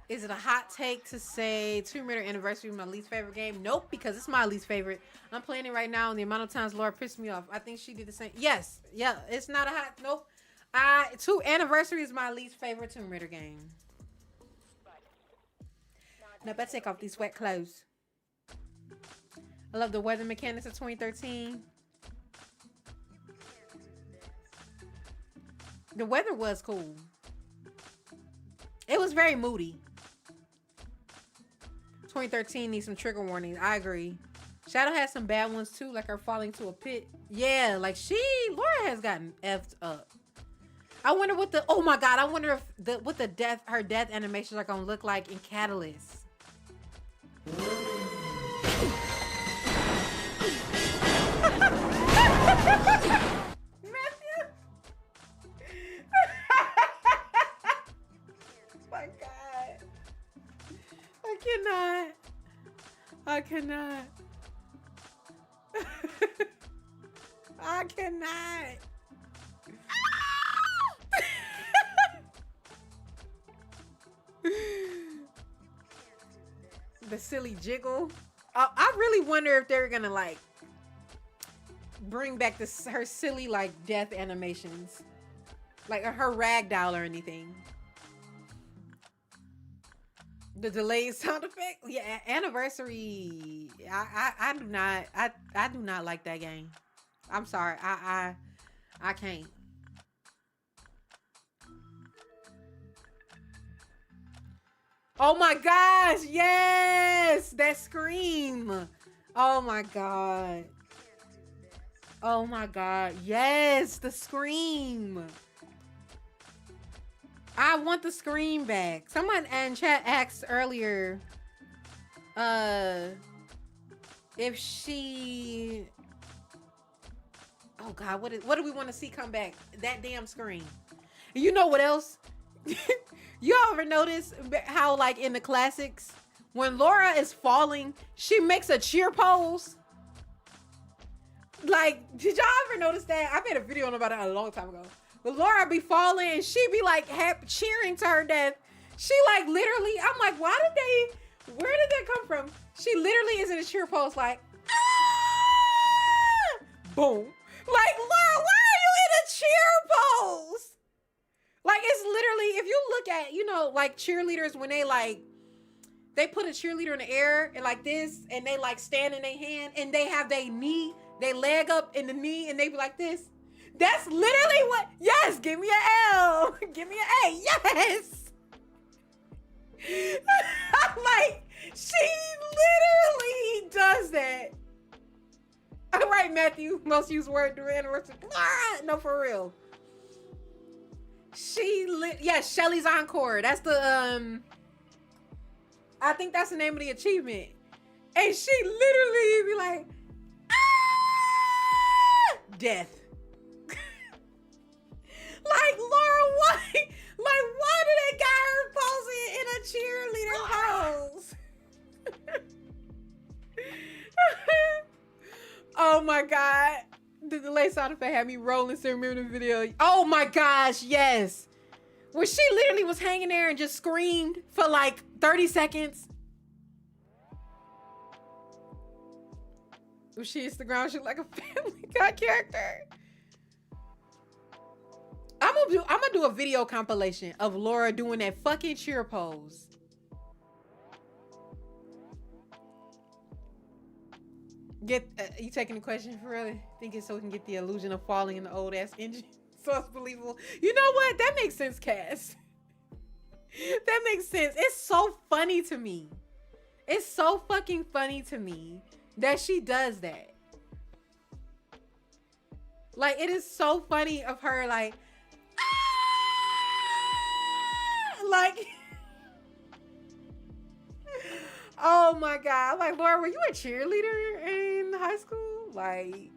Is it a hot take to say Tomb Raider Anniversary is my least favorite game? Nope, because it's my least favorite. I'm playing it right now, and the amount of times Laura pissed me off, I think she did the same. Yes, yeah, it's not a hot. Nope. Anniversary is my least favorite Tomb Raider game. Now, better take off these wet clothes. I love the weather mechanics of 2013. The weather was cool. It was very moody. 2013 needs some trigger warnings. I agree. Shadow has some bad ones too, like her falling to a pit. Yeah, like Laura has gotten effed up. I wonder what the, oh my God, I wonder if what her death animations are gonna look like in Catalyst. My God. I cannot. I cannot. The silly jiggle. I really wonder if they're gonna like bring back her silly like death animations, like her ragdoll or anything. The delayed sound effect. Yeah, Anniversary. I do not like that game. I'm sorry. I can't. Oh my gosh, yes! That scream. Oh my God. Oh my God. Yes, the scream. I want the scream back. Someone in chat asked earlier if she, oh God, what do we want to see come back? That damn scream. You know what else? You ever notice how like in the classics when Laura is falling, she makes a cheer pose? Like, did y'all ever notice that? I made a video about it a long time ago. But Laura be falling and she be like cheering to her death. She like literally, I'm like, where did that come from? She literally is in a cheer pose like, ah! Boom. Like, Laura, why are you in a cheer pose? Like, it's literally, if you look at, you know, like cheerleaders when they put a cheerleader in the air and like this, and they like stand in their hand and they have their leg up in the knee and they be like this. That's literally what, yes, give me an L. Give me an A, yes. I'm like, she literally does that. All right, Matthew, most used word during anniversary. No, for real. Shelly's Encore. That's the, I think that's the name of the achievement. And she literally be like, ah! Death. Like, Laura, why? Like, why did they got her posing in a cheerleader pose? Oh my God. The delay sound effect had me rolling to remember the video. Oh my gosh, yes. Where she literally was hanging there and just screamed for like 30 seconds. When she hits the ground, she like a Family Guy character. I'm gonna do a video compilation of Laura doing that fucking cheer pose. You taking the question for really? Think it's so we can get the illusion of falling in the old ass engine, so it's believable. You know what? That makes sense, Cass. That makes sense. It's so funny to me. It's so fucking funny to me that she does that. Like, it is so funny of her, like, ah! Like, oh my God. Like, Laura, were you a cheerleader in high school? Like,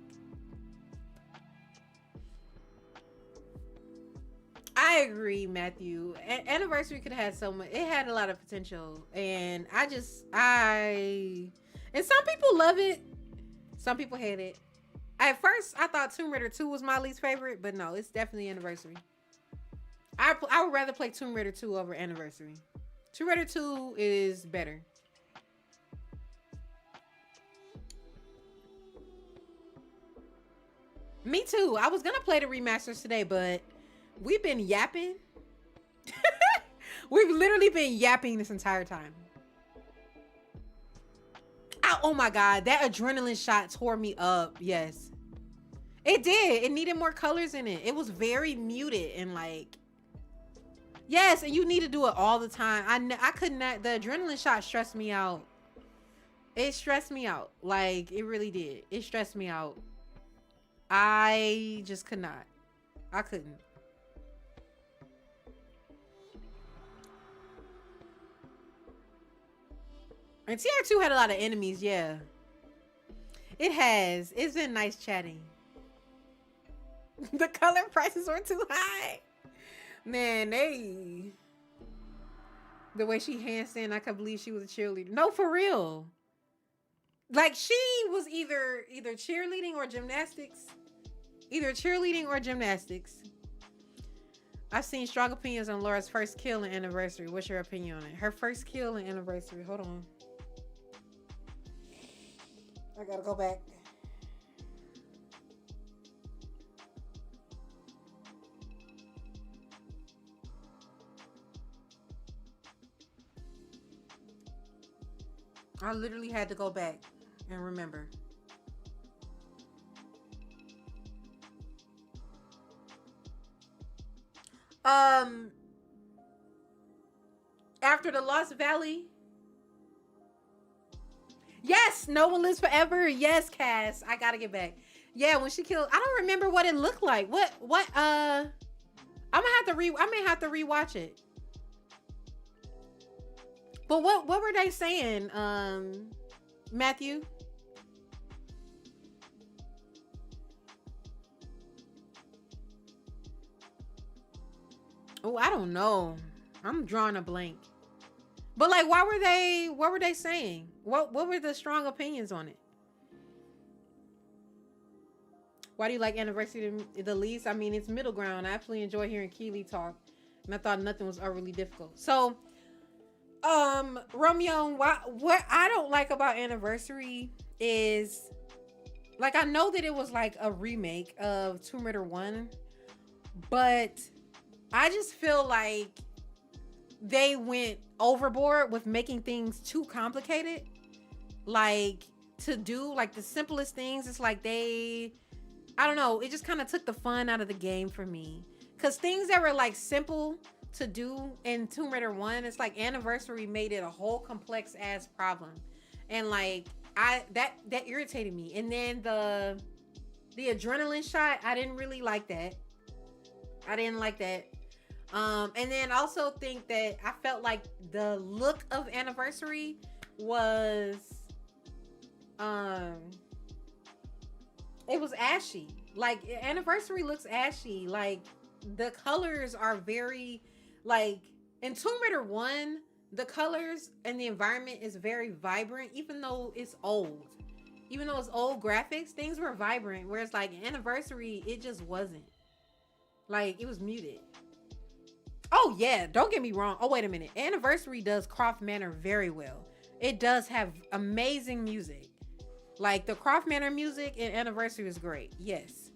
I agree, Matthew. Anniversary could have had so much. It had a lot of potential. And and some people love it. Some people hate it. At first, I thought Tomb Raider 2 was my least favorite, but no, it's definitely Anniversary. I would rather play Tomb Raider 2 over Anniversary. Tomb Raider 2 is better. Me too. I was gonna play the remasters today, but we've been yapping. We've literally been yapping this entire time. Oh my God, that adrenaline shot tore me up. Yes, it did. It needed more colors in it. It was very muted and like, yes, and you need to do it all the time. I could not. The adrenaline shot stressed me out. It stressed me out. Like, it really did. It stressed me out. I just could not. I couldn't. And TR2 had a lot of enemies, yeah. It has. It's been nice chatting. The color prices were too high. Man, the way she handstand, I can't believe she was a cheerleader. No, for real. Like, she was either cheerleading or gymnastics. Either cheerleading or gymnastics. I've seen strong opinions on Laura's first kill in Anniversary. What's your opinion on it? Her first kill in Anniversary. Hold on. I gotta go back. I literally had to go back and remember. After the Lost Valley. Yes, No One Lives Forever. Yes, Cass. I gotta get back. Yeah, when she killed, I don't remember what it looked like. I may have to rewatch it. But what were they saying, Matthew? Oh, I don't know. I'm drawing a blank. But like, what were they saying? What were the strong opinions on it? Why do you like Anniversary the least? I mean, it's middle ground. I absolutely enjoy hearing Keely talk, and I thought nothing was overly difficult. So, Romeo, what I don't like about Anniversary is, like, I know that it was like a remake of Tomb Raider 1, but I just feel like they went overboard with making things too complicated. Like, to do like the simplest things, it's like I don't know, it just kind of took the fun out of the game for me. Because things that were like simple to do in Tomb Raider 1, it's like Anniversary made it a whole complex ass problem. And like, that irritated me. And then the adrenaline shot, I didn't really like that. I didn't like that. And then also think that I felt like the look of Anniversary was it was ashy. Like, Anniversary looks ashy. Like, the colors are very, like, in Tomb Raider 1, the colors and the environment is very vibrant, even though it's old. Even though it's old graphics, things were vibrant. Whereas like Anniversary, it just wasn't. Like, it was muted. Oh yeah, don't get me wrong. Oh, wait a minute. Anniversary does Croft Manor very well. It does have amazing music. Like, the Croft Manor music in Anniversary is great. Yes.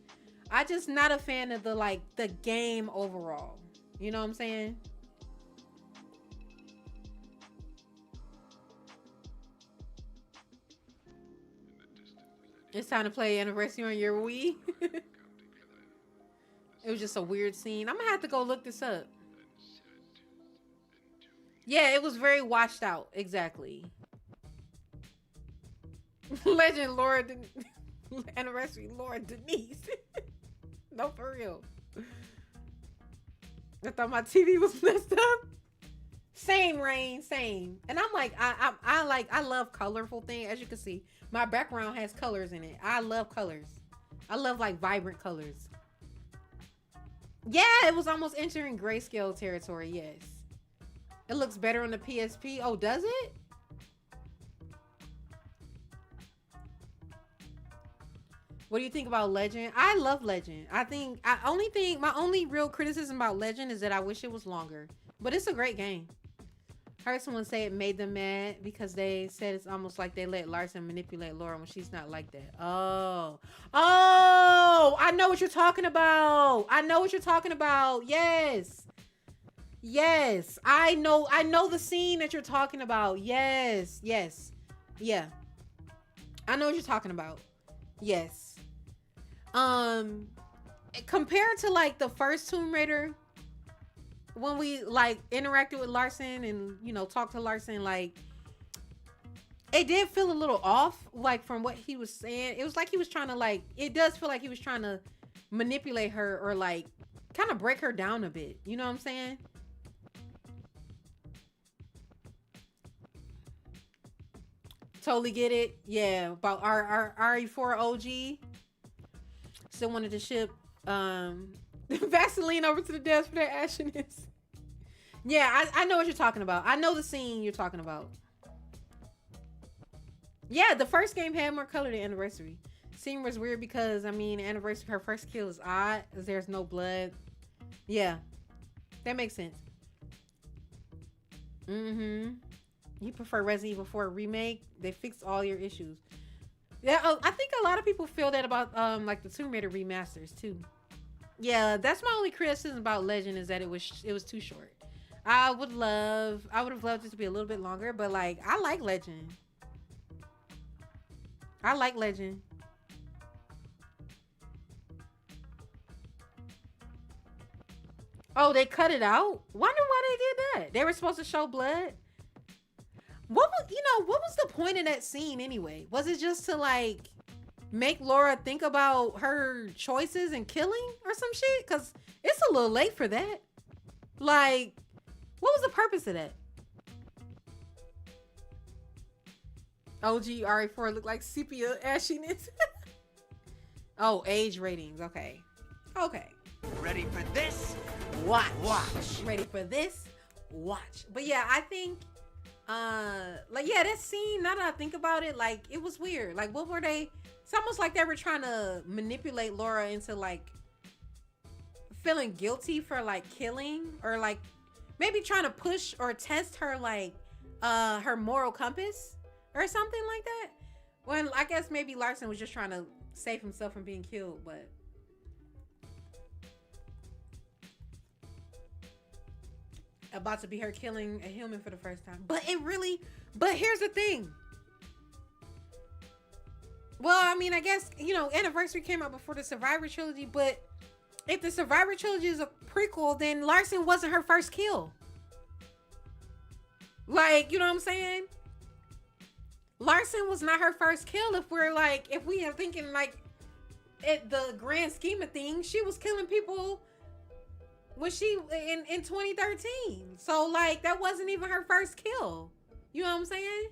I just not a fan of the game overall. You know what I'm saying? It's time to play Anniversary on your Wii. It was just a weird scene. I'm gonna have to go look this up. Yeah, it was very washed out. Exactly. Legend Laura Anniversary Laura Denise. No, for real. I thought my TV was messed up. Same, Rain, same. And I'm like, I love colorful things. As you can see, my background has colors in it. I love colors. I love like vibrant colors. Yeah, it was almost entering grayscale territory. Yes. It looks better on the PSP. Oh, does it? What do you think about Legend? I love Legend. My only real criticism about Legend is that I wish it was longer. But it's a great game. I heard someone say it made them mad because they said it's almost like they let Larson manipulate Laura when she's not like that. Oh, I know what you're talking about. Yes. I know the scene that you're talking about. Yes. Yeah. I know what you're talking about. Yes. Compared to like the first Tomb Raider, when we like interacted with Larson and, you know, talked to Larson, like it did feel a little off, like from what he was saying. It was like he was trying to like, it does feel like he was trying to manipulate her or like kind of break her down a bit. You know what I'm saying? Totally get it. Yeah, about our RE4 OG. Still wanted to ship Vaseline over to the desk for their ashiness. Yeah, I know what you're talking about. I know the scene you're talking about. Yeah, the first game had more color than Anniversary. Scene was weird because, I mean, Anniversary, her first kill is odd as there's no blood. Yeah, that makes sense. You prefer Resident Evil 4 remake? They fixed all your issues. Yeah, I think a lot of people feel that about like the Tomb Raider remasters too. Yeah, that's my only criticism about Legend is that it was too short. I would have loved it to be a little bit longer, but like I like Legend. Oh, they cut it out? Wonder why they did that. They were supposed to show blood. What was the point of that scene anyway? Was it just to like make Laura think about her choices and killing or some shit? Cause it's a little late for that. Like, what was the purpose of that? OG RE4 looked like sepia ashiness. Oh, age ratings. Okay. Ready for this? Watch. Ready for this? Watch. But yeah, I think like yeah, that scene, now that I think about it, like it was weird. Like what were they? It's almost like they were trying to manipulate Laura into like feeling guilty for like killing, or like maybe trying to push or test her like her moral compass or something like that. When I guess maybe Larson was just trying to save himself from being killed, but about to be her killing a human for the first time. But here's the thing. Well, I mean, I guess, you know, Anniversary came out before the Survivor trilogy, but if the Survivor trilogy is a prequel, then Larson wasn't her first kill. Like, you know what I'm saying? Larson was not her first kill if we are thinking like at the grand scheme of things, she was killing people when she in 2013. So like that wasn't even her first kill. You know what I'm saying?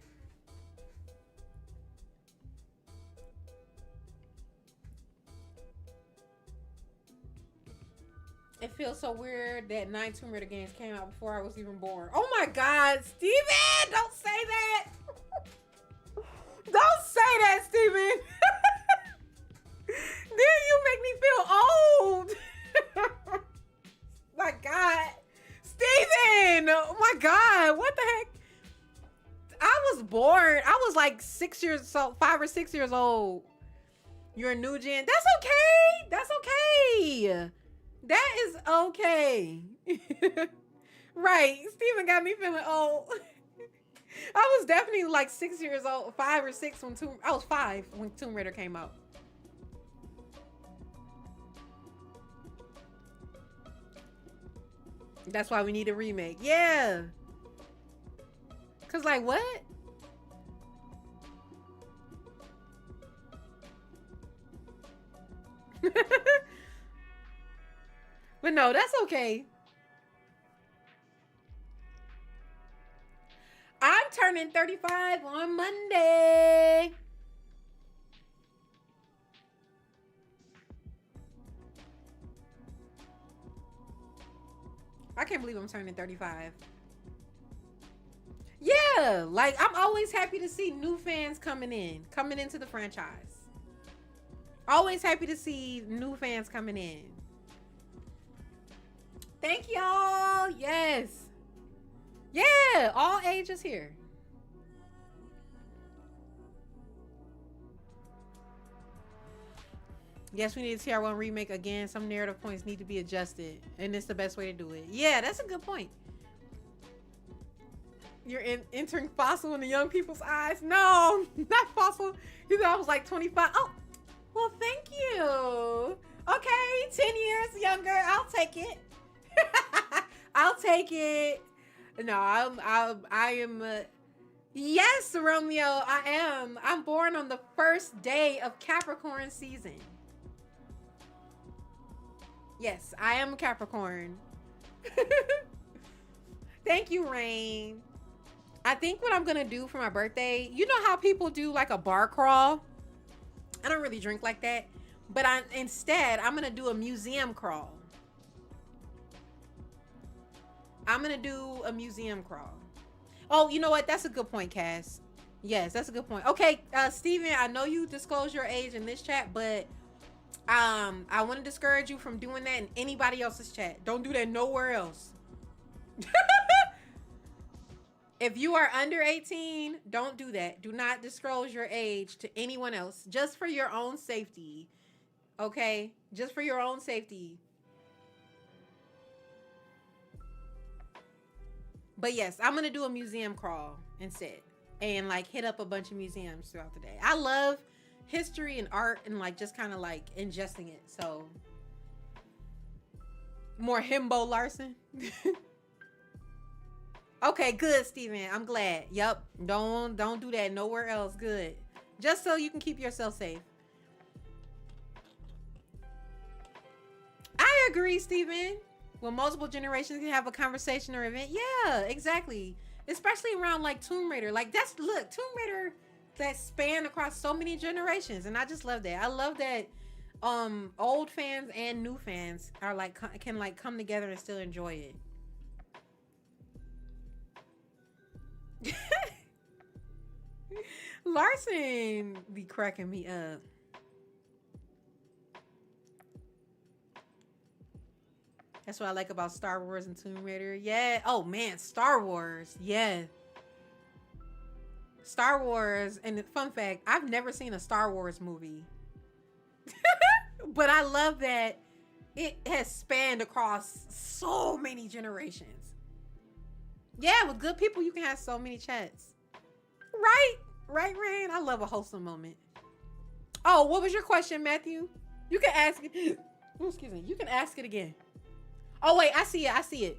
It feels so weird that 9 Tomb Raider games came out before I was even born. Oh my God, Steven! Don't say that! Don't say that, Steven! Then you make me feel old! My God. Steven! Oh my God, what the heck? I was born. I was like 5 or 6 years old. You're a new gen. That's okay. That's okay. That is okay. Right. Steven got me feeling old. I was definitely like 6 years old, 5 or 6 I was 5 when Tomb Raider came out. That's why we need a remake. Yeah. Cause like what? But no, that's okay. I'm turning 35 on Monday. I can't believe I'm turning 35. Yeah, like I'm always happy to see new fans coming into the franchise. Always happy to see new fans coming in. Thank y'all. Yes. Yeah, all ages here. Yes, we need a TR1 remake again. Some narrative points need to be adjusted, and it's the best way to do it. Yeah, that's a good point. You're entering Fossil in the young people's eyes. No, not Fossil. You thought I was like 25. Oh, well, thank you. Okay, 10 years younger. I'll take it. I'll take it. No, I am. Yes, Romeo, I am. I'm born on the first day of Capricorn season. Yes, I am a Capricorn. Thank you, Rain. I think what I'm gonna do for my birthday, you know how people do like a bar crawl? I don't really drink like that, but instead I'm gonna do a museum crawl. I'm gonna do a museum crawl. Oh, you know what? That's a good point, Cass. Yes, that's a good point. Okay, Steven, I know you disclosed your age in this chat, but I want to discourage you from doing that in anybody else's chat. Don't do that nowhere else. If you are under 18, don't do that. Do not disclose your age to anyone else, just for your own safety. Okay? Just for your own safety. But yes, I'm going to do a museum crawl instead and like hit up a bunch of museums throughout the day. I love history and art and like just kind of like ingesting it. So more himbo Larson. Okay, good, Steven. I'm glad. Yep. Don't do that nowhere else. Good. Just so you can keep yourself safe. I agree, Steven. When multiple generations can have a conversation or event. Yeah, exactly. Especially around like Tomb Raider. Like look, Tomb Raider that span across so many generations. And I just love that. I love that old fans and new fans are like can like come together and still enjoy it. Larson be cracking me up. That's what I like about Star Wars and Tomb Raider. Yeah. Oh man, Star Wars. Yeah. Star Wars, and fun fact, I've never seen a Star Wars movie. But I love that it has spanned across so many generations. Yeah, with good people, you can have so many chats. Right? Right, Rain? I love a wholesome moment. Oh, what was your question, Matthew? You can ask it. Oh, excuse me. You can ask it again. Oh, wait. I see it.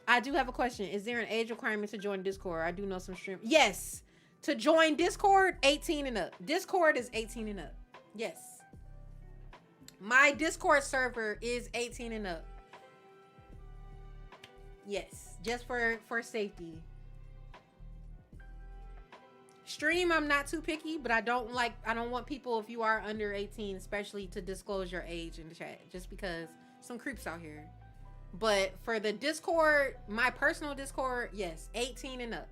I do have a question. Is there an age requirement to join Discord? I do know some stream. Yes. To join Discord, 18 and up. Discord is 18 and up. Yes. My Discord server is 18 and up. Yes. Just for safety. Stream, I'm not too picky, but I don't want people, if you are under 18 especially, to disclose your age in the chat, just because some creeps out here. But for the Discord, my personal Discord, yes, 18 and up.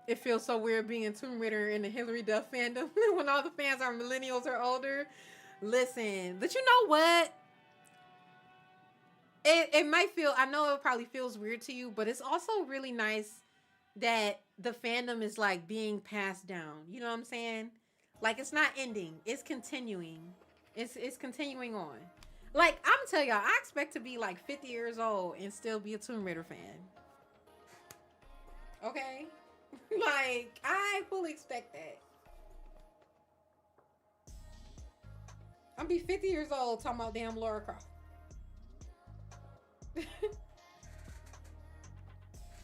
It feels so weird being Tomb Raider in the Hilary Duff fandom when all the fans are millennials or older. Listen, but you know what? It might feel, I know it probably feels weird to you, but it's also really nice that the fandom is like being passed down. You know what I'm saying? Like it's not ending. It's continuing. It's continuing on. Like, I'm gonna tell y'all, I expect to be like 50 years old and still be a Tomb Raider fan. Okay? Like, I fully expect that. I'm gonna be 50 years old talking about damn Lara Croft.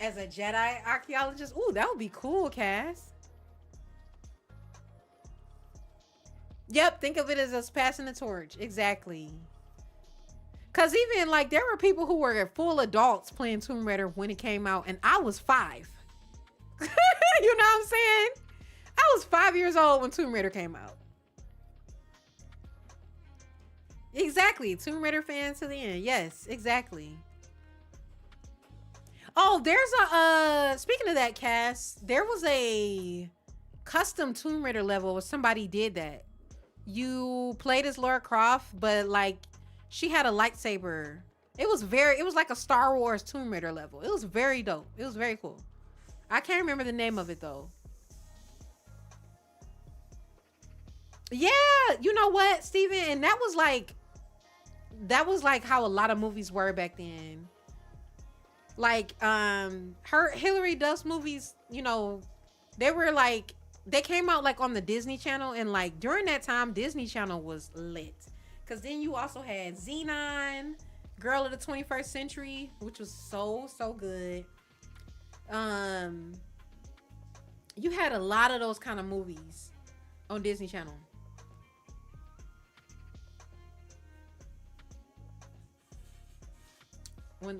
As a Jedi archaeologist, ooh, that would be cool, Cass. Yep, think of it as us passing the torch. Exactly. Because even, like, there were people who were full adults playing Tomb Raider when it came out, and I was 5. You know what I'm saying? I was 5 years old when Tomb Raider came out. Exactly. Tomb Raider fans to the end. Yes, exactly. Oh, there's a speaking of that cast, there was a custom Tomb Raider level where somebody did that. You played as Lara Croft, but like she had a lightsaber. It was like a Star Wars Tomb Raider level. It was very dope. It was very cool. I can't remember the name of it though. Yeah, you know what, Steven? And that was like how a lot of movies were back then. Like Hilary Duff's movies, you know, they came out like on the Disney Channel, and like during that time Disney Channel was lit. Cause then you also had Xenon, Girl of the 21st Century, which was so good. You had a lot of those kind of movies on Disney Channel.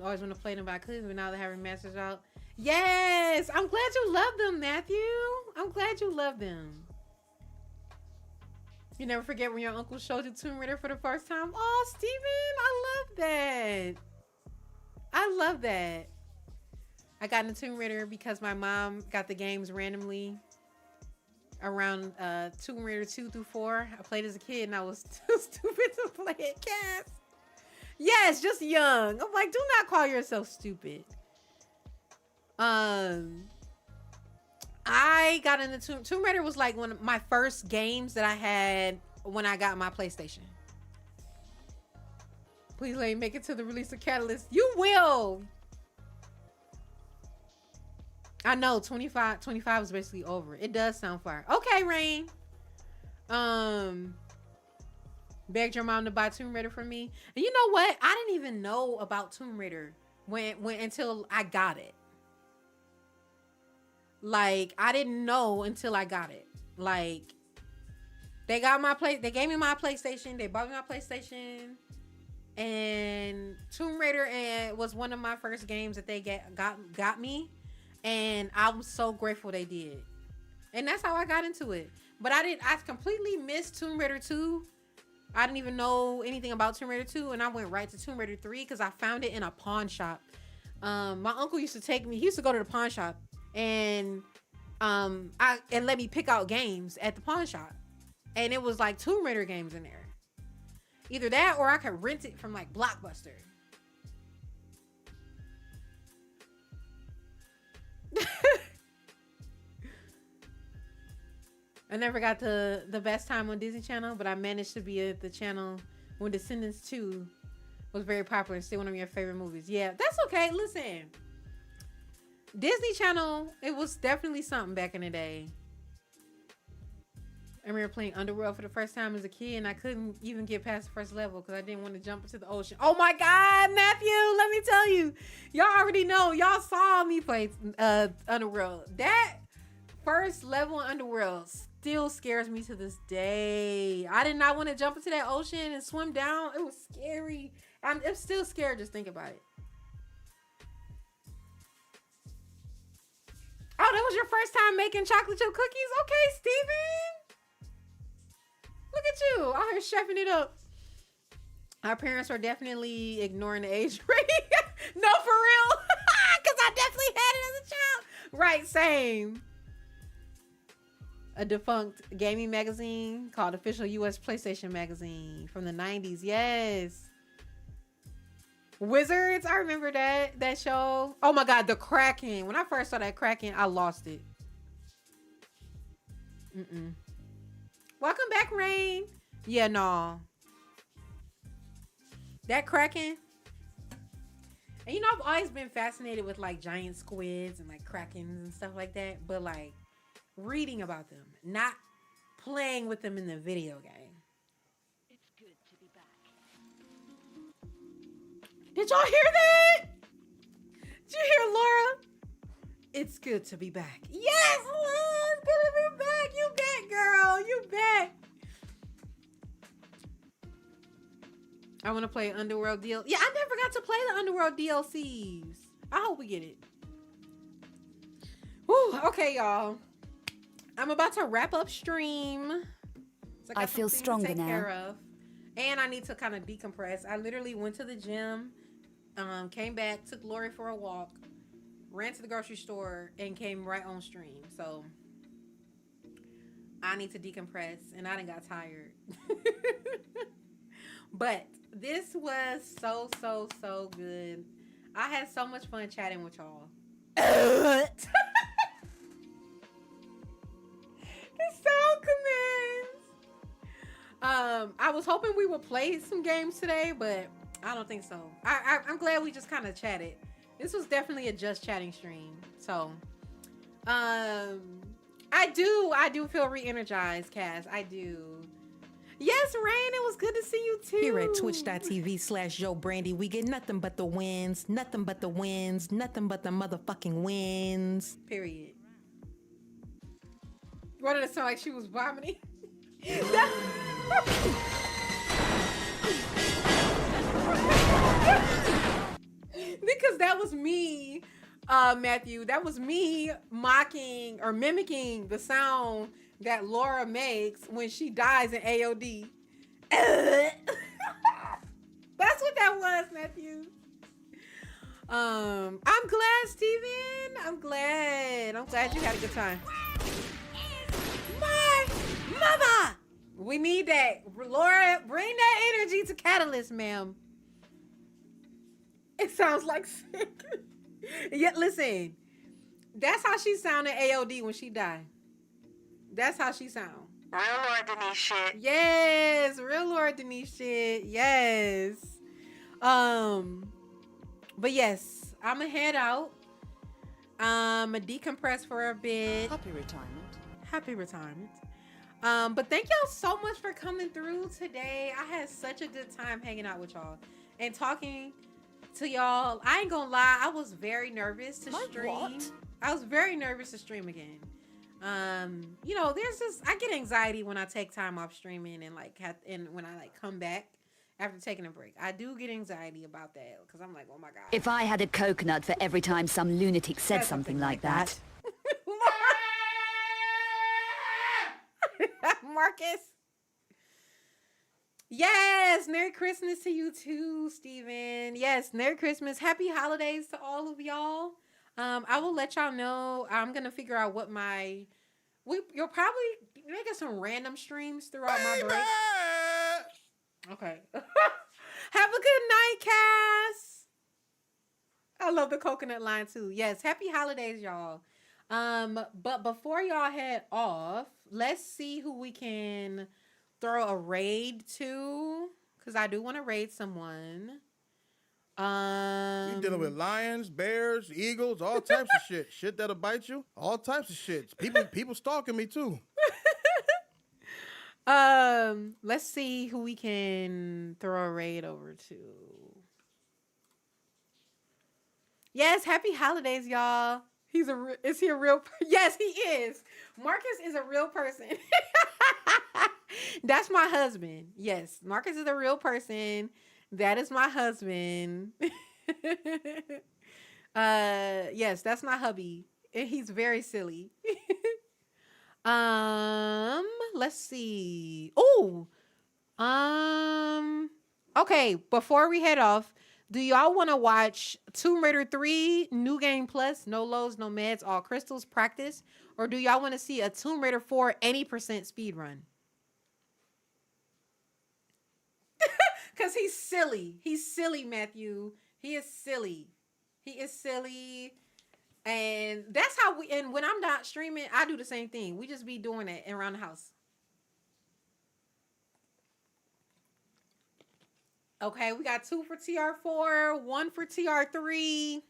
Always want to play them, but I couldn't. But now they're having masters out. Yes, I'm glad you love them, Matthew. I'm glad you love them. You never forget when your uncle showed you Tomb Raider for the first time. Oh, Steven, I love that. I love that. I got into Tomb Raider because my mom got the games randomly around Tomb Raider 2 through 4. I played as a kid and I was too stupid to play it, Cass. Yes, just young. I'm like, do not call yourself stupid. I got into Tomb Raider was like one of my first games that I had when I got my PlayStation. Please let me make it to the release of Catalyst. You will. I know 25 is basically over. It does sound fire. Okay, Rain. Begged your mom to buy Tomb Raider for me. And you know what? I didn't even know about Tomb Raider when until I got it. Like, I didn't know until I got it. Like, they gave me my PlayStation. They bought me my PlayStation. And Tomb Raider was one of my first games that they got me. And I'm so grateful they did. And that's how I got into it. But I completely missed Tomb Raider 2. I didn't even know anything about Tomb Raider 2, and I went right to Tomb Raider 3 because I found it in a pawn shop. My uncle used to take me. He used to go to the pawn shop and let me pick out games at the pawn shop, and it was like Tomb Raider games in there. Either that or I could rent it from like Blockbuster. I never got the best time on Disney Channel, but I managed to be at the channel when Descendants 2 was very popular. Still one of your favorite movies. Yeah, that's okay. Listen, Disney Channel, it was definitely something back in the day. I remember playing Underworld for the first time as a kid, and I couldn't even get past the first level because I didn't want to jump into the ocean. Oh my God, Matthew, let me tell you. Y'all already know. Y'all saw me play Underworld. That first level in Underworld still scares me to this day. I did not want to jump into that ocean and swim down. It was scary. I'm still scared just think about it. Oh, that was your first time making chocolate chip cookies? Okay, Steven. Look at you out here chefing it up. Our parents are definitely ignoring the age rating. No, for real. Because I definitely had it as a child. Right, same. A defunct gaming magazine called Official US PlayStation Magazine from the 90s. Yes. Wizards. I remember that show. Oh my God, the Kraken. When I first saw that Kraken, I lost it. Welcome back, Rain. Yeah, no. That Kraken. And you know, I've always been fascinated with like giant squids and like Krakens and stuff like that. But like, reading about them, not playing with them in the video game. It's good to be back. Did y'all hear that? Did you hear Laura? It's good to be back. Yes, Laura, it's good to be back. You back, girl. You back. I want to play Underworld DLC. Yeah, I never got to play the Underworld DLCs. I hope we get it. Whew, okay, y'all. I'm about to wrap up stream. So I feel stronger now. Care of. And I need to kind of decompress. I literally went to the gym, came back, took Lori for a walk, ran to the grocery store, and came right on stream. So I need to decompress, and I done got tired. But this was so, so, so good. I had so much fun chatting with y'all. The sound commands. I was hoping we would play some games today, but I don't think so. I'm glad we just kind of chatted. This was definitely a just chatting stream. So, I do feel re-energized, Cass. I do. Yes, Rain, it was good to see you too. Here at twitch.tv/JoeBrandy, we get nothing but the wins, nothing but the wins, nothing but the motherfucking wins. Period. What did it sound like she was vomiting? Because that was me, Matthew. That was me mocking or mimicking the sound that Laura makes when she dies in AOD. That's what that was, Matthew. I'm glad, Steven. I'm glad you had a good time. My mother. We need that. Laura, bring that energy to Catalyst, ma'am. It sounds like sick. Yeah, listen. That's how she sounded AOD when she died. That's how she sound. Real Laura Denise shit. Yes, real Laura Denise shit. Yes. But yes, I'ma head out. I'ma decompress for a bit. Happy retirement. Happy retirement. But thank y'all so much for coming through today. I had such a good time hanging out with y'all and talking to y'all. I ain't gonna lie, I was very nervous to stream. What? I was very nervous to stream again. You know, there's this, I get anxiety when I take time off streaming and when I come back after taking a break. I do get anxiety about that because I'm like, oh my God. If I had a coconut for every time some lunatic said something like that. Marcus. Yes, Merry Christmas to you too, Steven. Yes, Merry Christmas. Happy holidays to all of y'all. I will let y'all know. I'm gonna figure out what you'll probably make some random streams throughout my break. Okay. Have a good night, Cass. I love the coconut line too. Yes, happy holidays, y'all. But before y'all head off, let's see who we can throw a raid to, because I do want to raid someone. You dealing with lions, bears, eagles, all types of shit. Shit that'll bite you. All types of shit. People stalking me too. Let's see who we can throw a raid over to. Yes, happy holidays, y'all. Is he a real? Yes, he is. Marcus is a real person. That's my husband. Yes, Marcus is a real person. That is my husband. Yes, that's my hubby. And he's very silly. Let's see. Oh, okay. Before we head off, do y'all want to watch Tomb Raider 3 New Game Plus, no lows, no meds, all crystals practice, or do y'all want to see a Tomb Raider 4 80% speed run? Because he's silly. He's silly, Matthew. He is silly. He is silly. And that's how and when I'm not streaming, I do the same thing. We just be doing it around the house. Okay, we got 2 for TR4, 1 for TR3.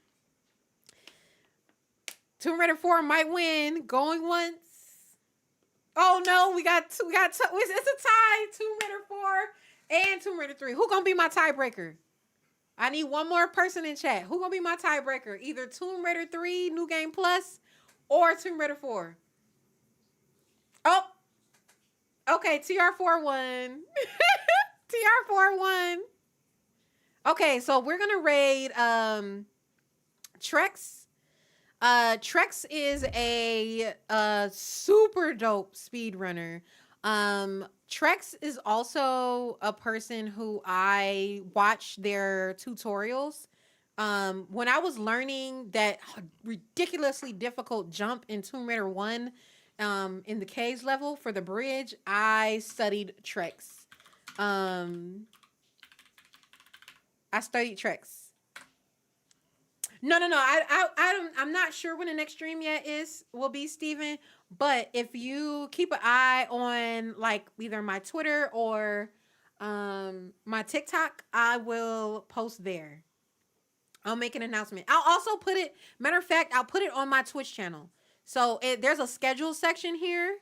Tomb Raider 4 might win. Going once. Oh no, we got two. It's a tie. Tomb Raider 4 and Tomb Raider 3. Who gonna be my tiebreaker? I need one more person in chat. Who gonna be my tiebreaker? Either Tomb Raider 3 New Game Plus or Tomb Raider 4. Oh, okay. TR4 won. TR4 won. Okay, so we're gonna raid Trex. Trex is a super dope speedrunner. Trex is also a person who I watch their tutorials when I was learning that ridiculously difficult jump in Tomb Raider 1, in the caves level for the bridge, I studied tricks. I studied tricks. No. I'm not sure when the next stream will be, Steven. But if you keep an eye on like either my Twitter or my TikTok, I will post there. I'll make an announcement. I'll also put it, matter of fact, I'll put it on my Twitch channel. So there's a schedule section here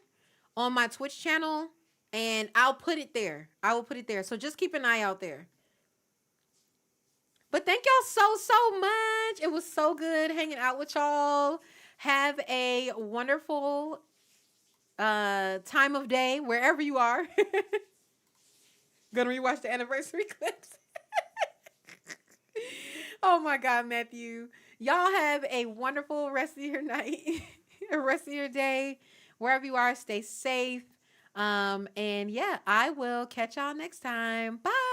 on my Twitch channel, and I'll put it there. I will put it there. So just keep an eye out there. But thank y'all so much. It was so good hanging out with y'all. Have a wonderful time of day wherever you are. Gonna rewatch the anniversary clips. Oh my God, Matthew. Y'all have a wonderful rest of your night, rest of your day. Wherever you are, stay safe. And yeah, I will catch y'all next time. Bye.